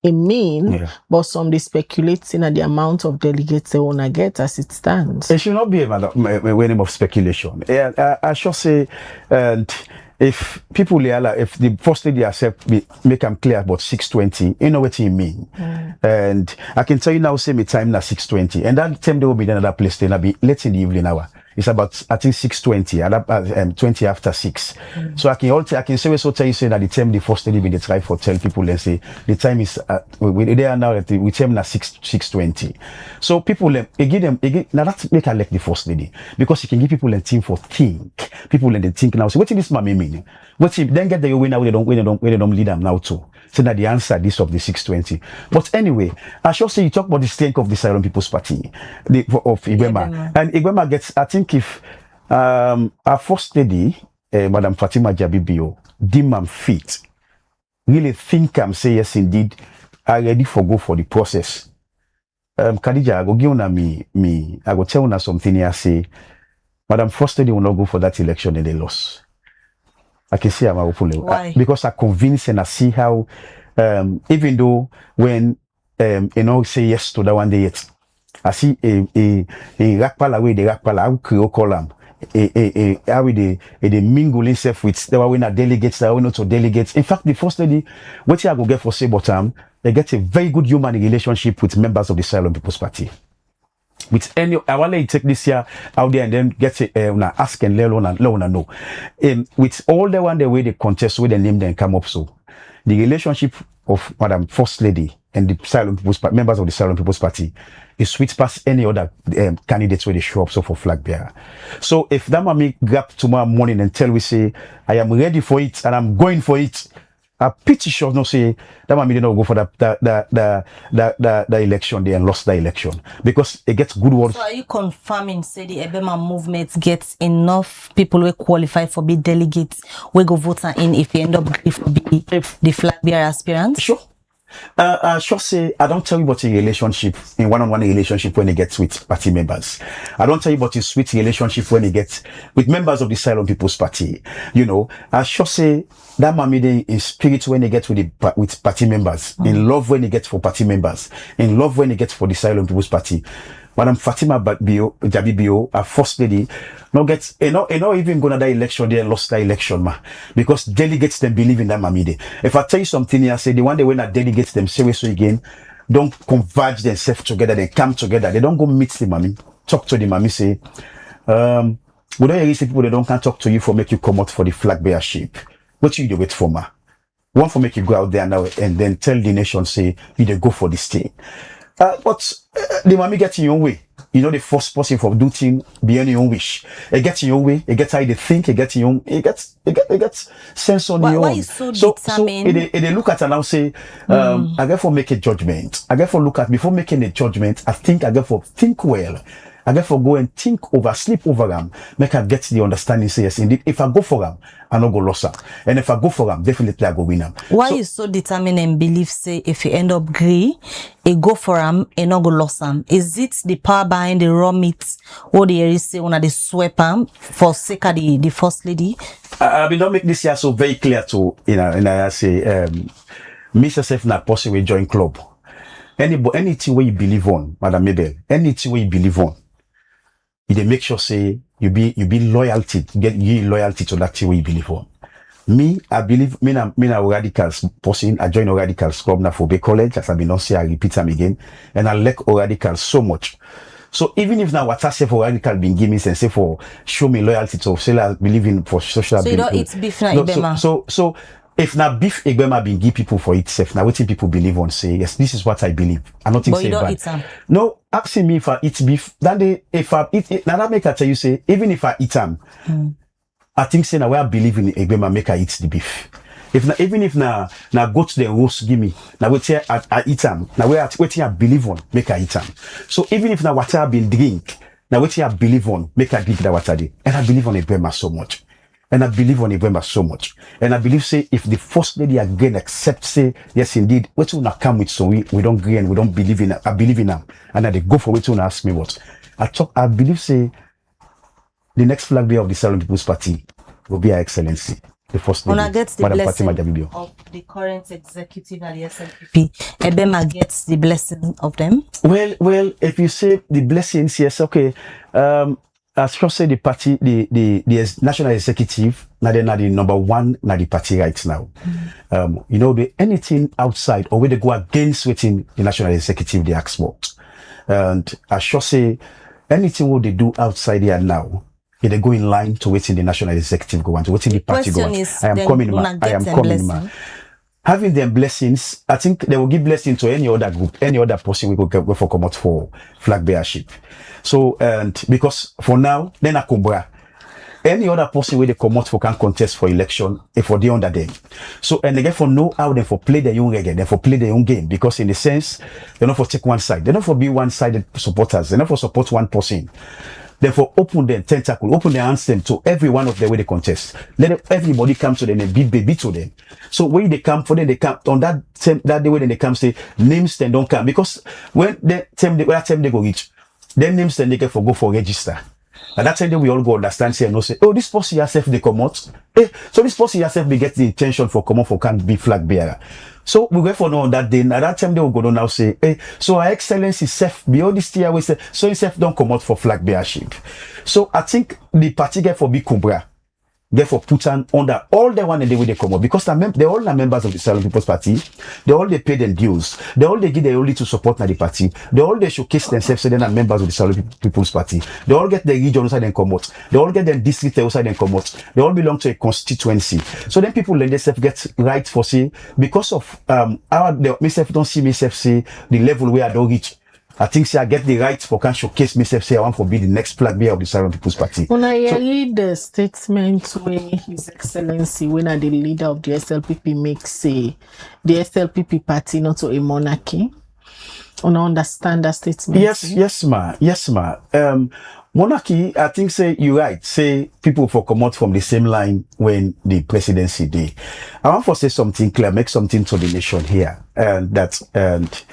a mean, but some they speculating at the amount of delegates they wanna get as it stands. It should not be a name of speculation. I should say, and if people if the first lady accept make them clear about 620, you know what you mean. And I can tell you now, say me time na 620, and that time they will be in another place. They'll be late in the evening hour. It's about I think 6:20 and 20 after 6. So I can say we so tell you say that the time the first lady they try for tell people and say the time is we there now that we time na 6:20. So people again now that make her like the first lady because you can give people a team for think. People and they think now. So what this mommy mean? What if then get the way now they don't lead them now too. So that the answer this of the 620. But anyway, I should say you talk about the strength of the Silent People's Party of Igbema. And Igbema gets, I think if our first lady, Madam Fatima Jabibio, dim and fit, really think say yes indeed, are ready for go for the process. Khadija, I go give una I go tell una something here, say, Madam First Lady will not go for that election and they lost. I can see I'm openly because I convinced and I see how even though when say yes to that one day yet, I see a rakpala way the rakpala how Creole call them how they mingle itself with the way not delegates that are not to delegates. In fact, the first lady what I go get for say but they get a very good human relationship with members of the Silent People's Party. With any, I want to take this year out there and then get it, ask and let know. With all the one the way they contest, where they name them come up. So the relationship of Madam First Lady and the Silent People's Party, members of the Silent People's Party, is sweet past any other candidates where they show up so for flag bearer. So if that mommy grab tomorrow morning and tell we say I am ready for it and I'm going for it. A pity should not say that mommy did not go for the election there and lost the election because it gets good words. So are you confirming say the Ebema movement gets enough people who qualify for be delegates we go vote in if you end up for be the flag bearer aspirants? Sure. I should say I don't tell you about a relationship in one-on-one relationship when it gets with party members. I don't tell you about a sweet relationship when it gets with members of the Silent People's Party. You know, I should say that mamide in spirit when it gets with party members, in love when it gets for party members, in love when it gets for the Silent People's Party. Madam Fatima Jabibio, our first lady, no gets even gonna that election they lost the election because delegates them believe in that mamide. If I tell you something here, say the one day when that delegates them say so again, don't converge themselves together, they come together, they don't go meet the mommy, talk to the mommy, say, we don't hear people they don't can talk to you for make you come out for the flag bearership. What you do wait for ma? One for make you go out there now and then tell the nation say you dey go for this thing. But the mommy gets in your way. You know the first person for do thing beyond your own wish. It gets in your way. It gets how they think. It gets in your. It gets sense on your own. Why is so determined? They look at and now say, I get for make a judgment. I get for look at before making a judgment. I get for think well. I get for go and think over, sleep over them, make her get the understanding. Say yes, indeed. If I go for them, I no go lose her, and if I go for them, definitely I go win them. Why you so determined and believe say if you end up agree, a go for them, and no go lose them? Is it the power behind the raw meat, or the area say one of the sweep for sake of the first lady? I will not make this year so very clear to I say, Mr. Sef na possible join club. Anything where you believe on, Madam Mabel, anything where you believe on. They make sure say you be loyalty, get you loyalty to that thing where you believe on. Me, I believe me na radicals person. I join radicals club now for Bay College, as I been not say I repeat them again, and I like radicals so much. So even if now what I say for radical been give me and say for show me loyalty to say I believe in for social. So you don't eat beef na Igbema. So if now beef Igbema been give people for itself, now what people believe on say yes, this is what I believe. I don't think but say you don't bad. eat them. No, asking me if I eat beef, if I eat it, now that make I tell you say, even if I eat them, I think say now where I believe in Igbema make I eat the beef. Even if now go to the roast give me, now wait here I eat them. Now where I believe on make I eat them. So even if now water I been drink, now wait here I believe on make I drink that water day. And I believe on Igbema so much. And I believe on Ibema so much. And I believe, say, if the first lady again accept, say, yes, indeed, what will not come with, so we don't agree and we don't believe in, I believe in them. And they go for it to ask me what. I believe, say, the next flag bearer of the Salon People's Party will be Her Excellency, the first lady, Una gets the Madam blessing Fatima Jabibio. of the current executive at the SLPP. Ebema gets the blessing of them. Well, if you say the blessings, yes, okay. As Sean said, the party, the national executive, now they're not the number one, now the party right now. You know, anything outside or where they go against within the national executive, they export. And as Sean say, anything what they do outside here now, if they go in line to waiting the national executive go on, to waiting the party go on. I am coming, man. Having them blessings, I think they will give blessing to any other group, any other person we could go for come out for flag bearership. So, and because for now, then a Cobra, any other person where they come out for can contest for election, if for the under them. So, and they get for know how they for play their own reggae, they for play their own game, because in the sense, they're not for take one side, they're not for be one-sided supporters, they're not for support one person. Therefore, open their tentacle, open their hands them to every one of them where they contest. Let everybody come to them and beat to them. So when they come for them, they come on that day when they come say names then don't come, because when that time they go reach, then names then they get for go for register. And that time we all go understand say and say, oh, this person yourself they come out. So this person yourself they get the intention for come out for can't be flag bearer. So we go for now on that day. At that time they will go down now say, so Her Excellency self beyond this year we say, so himself don't come out for flag bearership. So I think the party get for big Kubra, get for put on under all the one and the way they come out, because they all are members of the Salon People's Party. They all they pay them dues. They all they give their only to support the party. They all they showcase themselves so they are members of the Salon People's Party. They all get the region outside and come out. They all get their district outside and come out. They all belong to a constituency. So then people let themselves get right for say, because of myself don't see myself say the level where I don't reach. I think say I get the right for can showcase myself say I want to be the next flag bearer of the Salon People's Party. When I read the statement where His Excellency, when the leader of the SLPP makes say the SLPP party not to a monarchy, when I understand that statement. Yes, ma. Monarchy, I think say you're right. Say people for come out from the same line when the presidency day. I want to say something clear, make something to the nation here, and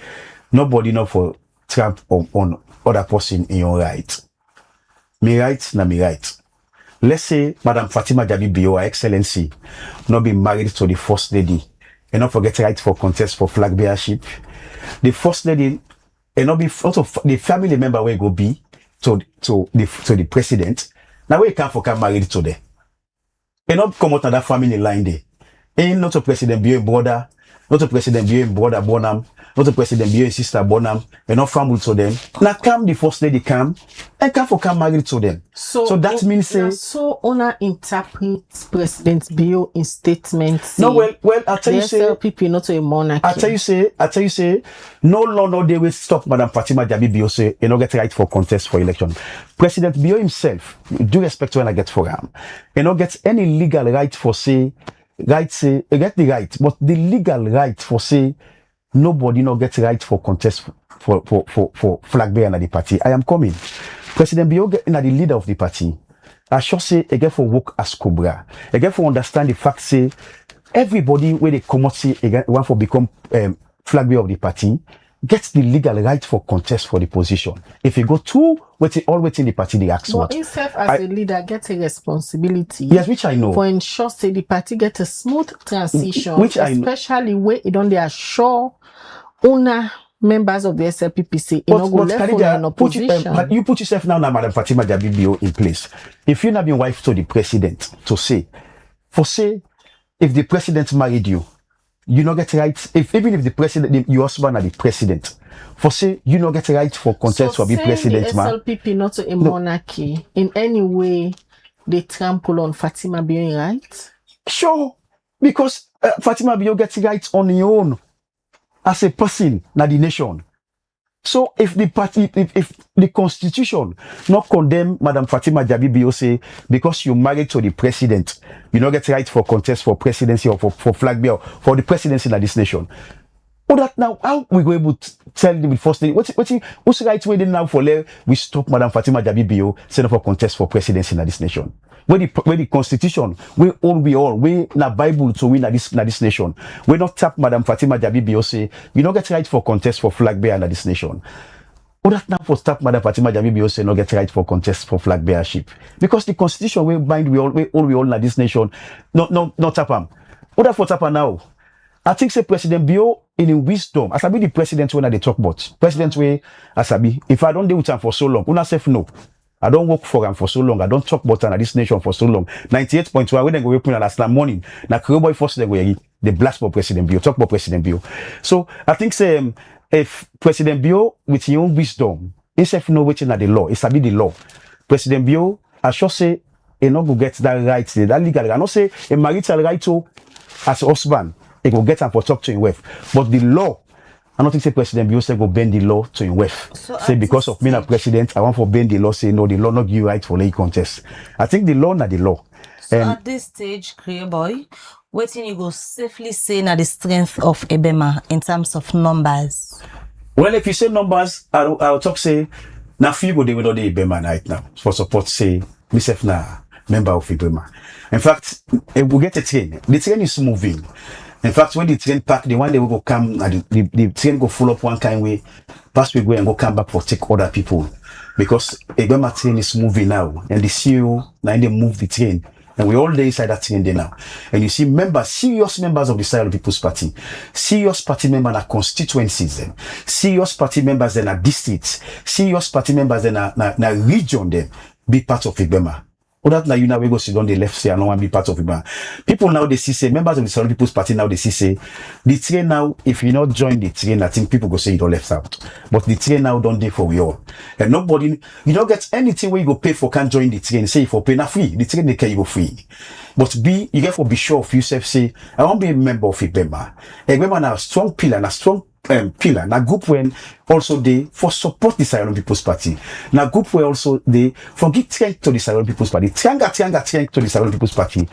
nobody know for tramp on other person in your right. Me right, na me right. Let's say Madam Fatima Jabibio, Her Excellency, not be married to the first lady, and not forget right for contest for flag bearership. The first lady, and not be also the family member where go be to the president. Now we can't for married to them. And not come out of that family line there. Ain't not a president be a brother, not a president be a brother Bonham, not a president be a sister Bonham, and not family to them. Now come the first lady come, and come for married to them. So that means say. So honor interprets President Bio in statements. No, well, I'll tell you say. SLPP not a monarchy. I tell you say, no law, no they will stop Madam Fatima Jabibio say, you know, get right for contest for election. President Bio himself, due respect when I get for him, you know, gets any legal right for say, get the right, but the legal right for say, nobody no get right for contest for flag bearer in the party. I am coming. President Bio get the leader of the party. I should say again for work as Cobra. Again for understand the fact say everybody where they come out say again want for become flag bearer of the party gets the legal right for contest for the position. If you go to all within the party, they ask what. But himself as a leader gets a responsibility. Yes, which I know. For ensure say the party get a smooth transition, which especially where it don't they assure owner members of the SLPP say you put yourself now, Madam Fatima Jabibio in place. If you not been wife to the president to say, if the president married you, you not get right. Even if the president, your husband are the president, you not get right for contest for be president, man. SLPP not a monarchy in any way they trample on Fatima being right. Sure, because Fatima Bio gets right on your own as a person, not the nation. So if the party, if the constitution not condemn Madam Fatima Jabibio say because you married to the president, you not get right for contest for presidency or for flag bearer for the presidency of this nation. Oh, that now how we go able to tell them first thing? What's the right way then now for we stop Madam Fatima Jabibio send up for contest for presidency in this nation? where the constitution, we na Bible to win na this nation. We not tap Madam Fatima Jabi say we don't get right for contest for flag bearer in this nation. Who that now for tap Madam Fatima Jabi say no get right for contest for flag bearership? Because the constitution we bind we all na this nation, not tap am. Who that for tap am now? I think say President Bio in wisdom, as I be the president when they talk about president way as I be. If I don't deal with him for so long, una self no. I don't work for him for so long. I don't talk about this nation for so long. 98.1 when they go open last morning. Now Boy first they go the blast for President Bio. Talk about President Bio. So I think say if President Bio with his own wisdom, himself know waiting at the law, it's a be the law. President Bio, I should say, he not go get that right, that legal. I not say a marital right to as a husband. He go get him for talk to him wife. But the law, I don't think say President Bio say go bend the law to him wife. So say because of me a president, I want for bend the law, say no, the law not give you right for lay contest. I think the law not the law. So at this stage, Career Boy, waiting you go safely say na the strength of Ebema in terms of numbers. Well, if you say numbers, I'll talk say na few go they will not the Ebema right now for support say myself na member of Ebema. In fact, we get a train. The train is moving. In fact, when the train pack, the one they will go come and the train go full up one kind way, pass we go and go come back for take other people. Because Ebema train is moving now and the CEO now they move the train. And we all there inside that train there now. And you see members, serious members of the Sierra People's Party, serious party members are constituencies then, serious party members then are districts, serious party members then are region then, be part of Ebema. Or that now you now we go sit on the left say I don't want to be part of Ebema. People now they see say members of the Sierra People's Party now they see say the train now if you not join the train I think people go say you don't left out. But the train now don't do for we all. And nobody you don't get anything where you go pay for can't join the train. Say for pay na free. The train they can you go free. But you get for be sure of yourself say I want to be a member of Ebema. Ebema now a strong pillar and a strong pillar. Now group when also they for support the Sierra People's Party. Now group where also they for give strength to the Sierra People's Party. Tianga to the Sierra People's Party.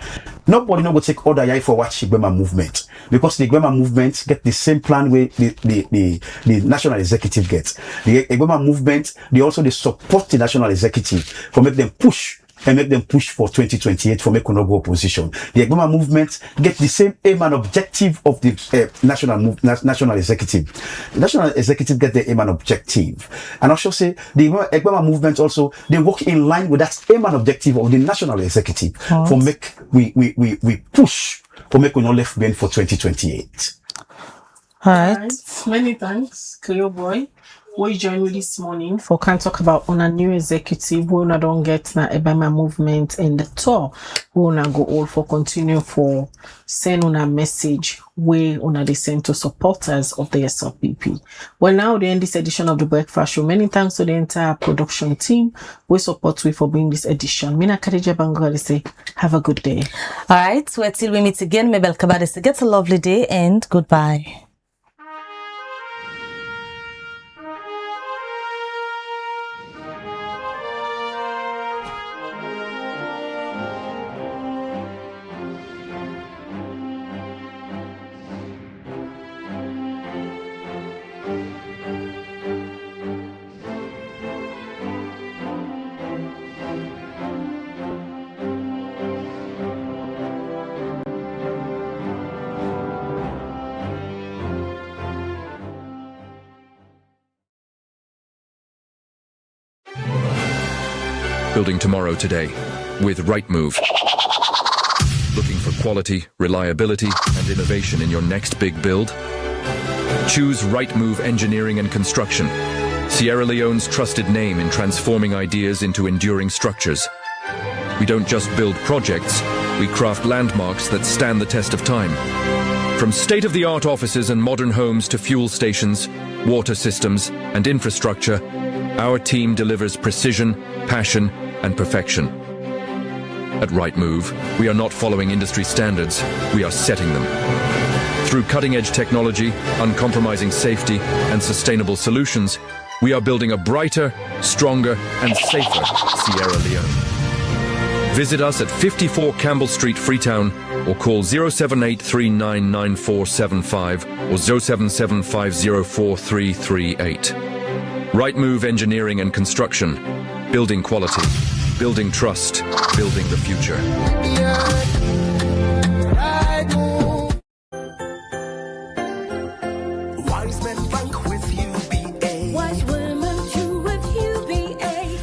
Nobody no go take order yai for watch the Ebema movement. Because the Ebema movement get the same plan way the national executive gets. The Ebema movement, they also they support the national executive for make them push for 2028 for make no go opposition. The Ebema movement get the same aim and objective of the national executive. The national executive get the aim and objective. And also say the Ebema movement also they work in line with that aim and objective of the national executive for make we push for make we no left behind for 2028. All right. Many thanks, Career Boy. We join you this morning for can talk about on a new executive. We not don't get na Ebema movement in the tour. We not go all for continue for send on a message we on the send to supporters of the SRPP. Well, now they end this edition of the Breakfast Show. Many thanks to the entire production team. We support we for being this edition. Mina Khadija Bangali say have a good day. All right, so until we meet again, Mabel Kabade say get a lovely day and goodbye. Building tomorrow today with Rightmove. Looking for quality, reliability, and innovation in your next big build? Choose Rightmove Engineering and Construction, Sierra Leone's trusted name in transforming ideas into enduring structures. We don't just build projects, we craft landmarks that stand the test of time. From state-of-the-art offices and modern homes to fuel stations, water systems, and infrastructure, our team delivers precision, passion, and perfection. At Rightmove, we are not following industry standards, we are setting them. Through cutting-edge technology, uncompromising safety, and sustainable solutions, we are building a brighter, stronger, and safer Sierra Leone. Visit us at 54 Campbell Street, Freetown, or call 078399475 or 077504338. Rightmove Engineering and Construction, building quality, Building trust, building the future. Wise men rank with UBA. Wise women too with UBA.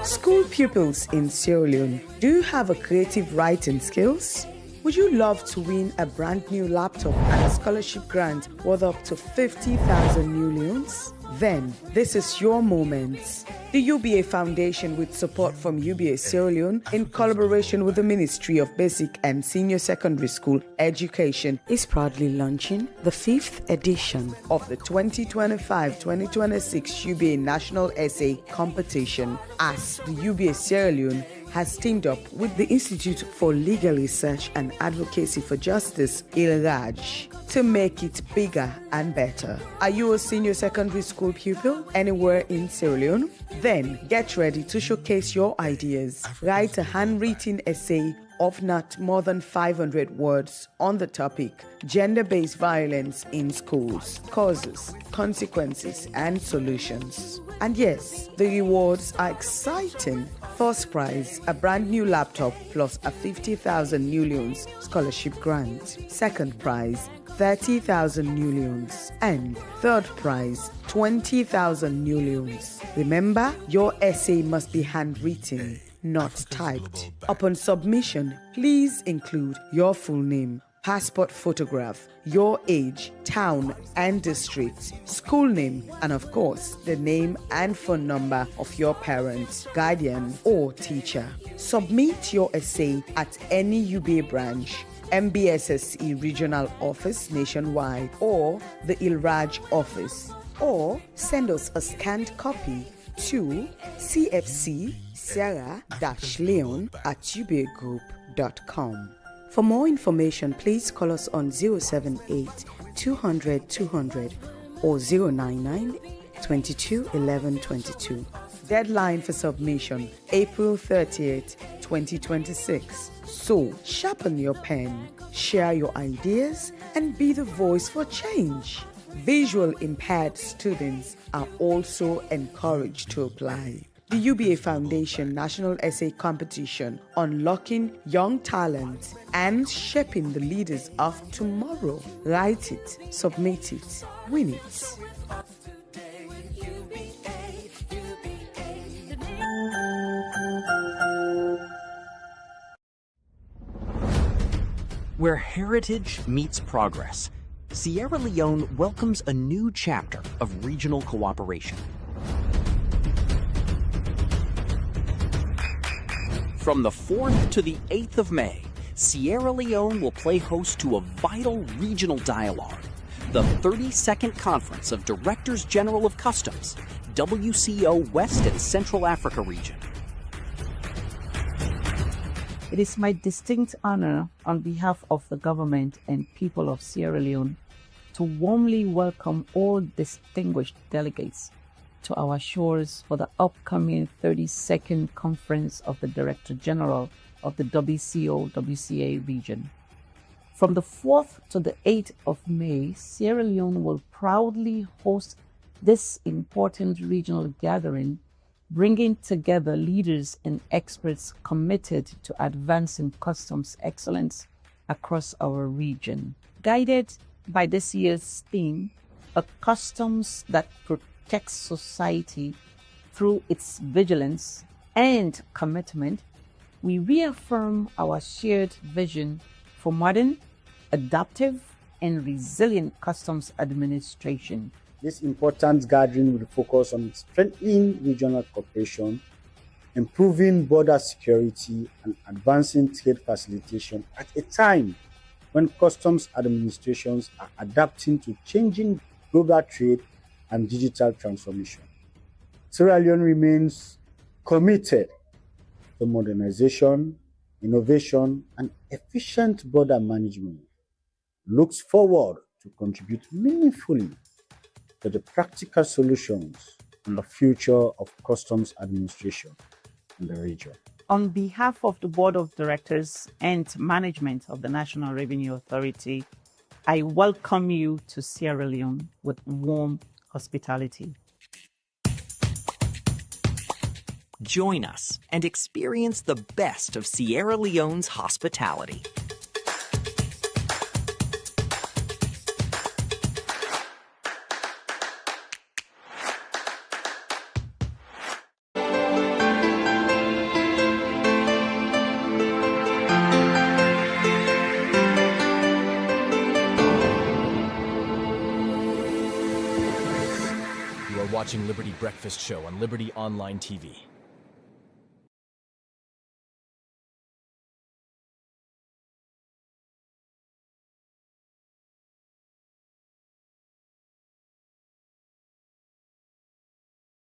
School pupils in Sierra Leone, do you have a creative writing skills? Would you love to win a brand new laptop and a scholarship grant worth up to 50,000 new leones? Then, this is your moment. The UBA Foundation, with support from UBA Sierra Leone, in collaboration with the Ministry of Basic and Senior Secondary School Education, is proudly launching the 5th edition of the 2025-2026 UBA National Essay Competition, as the UBA Sierra Leone has teamed up with the Institute for Legal Research and Advocacy for Justice, ILRAJ, to make it bigger and better. Are you a senior secondary school pupil anywhere in Sierra Leone? Then get ready to showcase your ideas. Write a handwritten essay of not more than 500 words on the topic gender-based violence in schools, causes, consequences, and solutions. And yes, the rewards are exciting. First prize, a brand new laptop plus a 50,000 new leones scholarship grant. Second prize, 30,000 new leones. And third prize, 20,000 new leones. Remember, your essay must be handwritten, not typed. Upon submission, please include your full name, passport photograph, your age, town and district, school name, and of course, the name and phone number of your parent, guardian, or teacher. Submit your essay at any UBA branch, MBSSE Regional Office nationwide, or the ILRAJ office, or send us a scanned copy to cfc-sierra-leone@ubagroup.com. For more information, please call us on 078 200 200 or 099 22 11 22. Deadline for submission, April 30th, 2026. So, sharpen your pen, share your ideas, and be the voice for change. Visual impaired students are also encouraged to apply. The UBA Foundation National Essay Competition, unlocking young talent and shaping the leaders of tomorrow. Write it, submit it, win it. Where heritage meets progress, Sierra Leone welcomes a new chapter of regional cooperation. From the 4th to the 8th of May, Sierra Leone will play host to a vital regional dialogue, the 32nd Conference of Directors General of Customs, WCO West and Central Africa Region. It is my distinct honor on behalf of the government and people of Sierra Leone to warmly welcome all distinguished delegates to our shores for the upcoming 32nd Conference of the Director General of the WCO-WCA region. From the 4th to the 8th of May, Sierra Leone will proudly host this important regional gathering, bringing together leaders and experts committed to advancing customs excellence across our region. Guided by this year's theme, a customs that protects society through its vigilance and commitment, we reaffirm our shared vision for modern, adaptive, and resilient customs administration. This important gathering will focus on strengthening regional cooperation, improving border security, and advancing trade facilitation at a time when customs administrations are adapting to changing global trade and digital transformation. Sierra Leone remains committed to modernization, innovation, and efficient border management. Looks forward to contribute meaningfully to the practical solutions and the future of customs administration in the region. On behalf of the Board of Directors and management of the National Revenue Authority, I welcome you to Sierra Leone with warm hospitality. Join us and experience the best of Sierra Leone's hospitality. You are watching Liberty Breakfast Show on Liberty Online TV.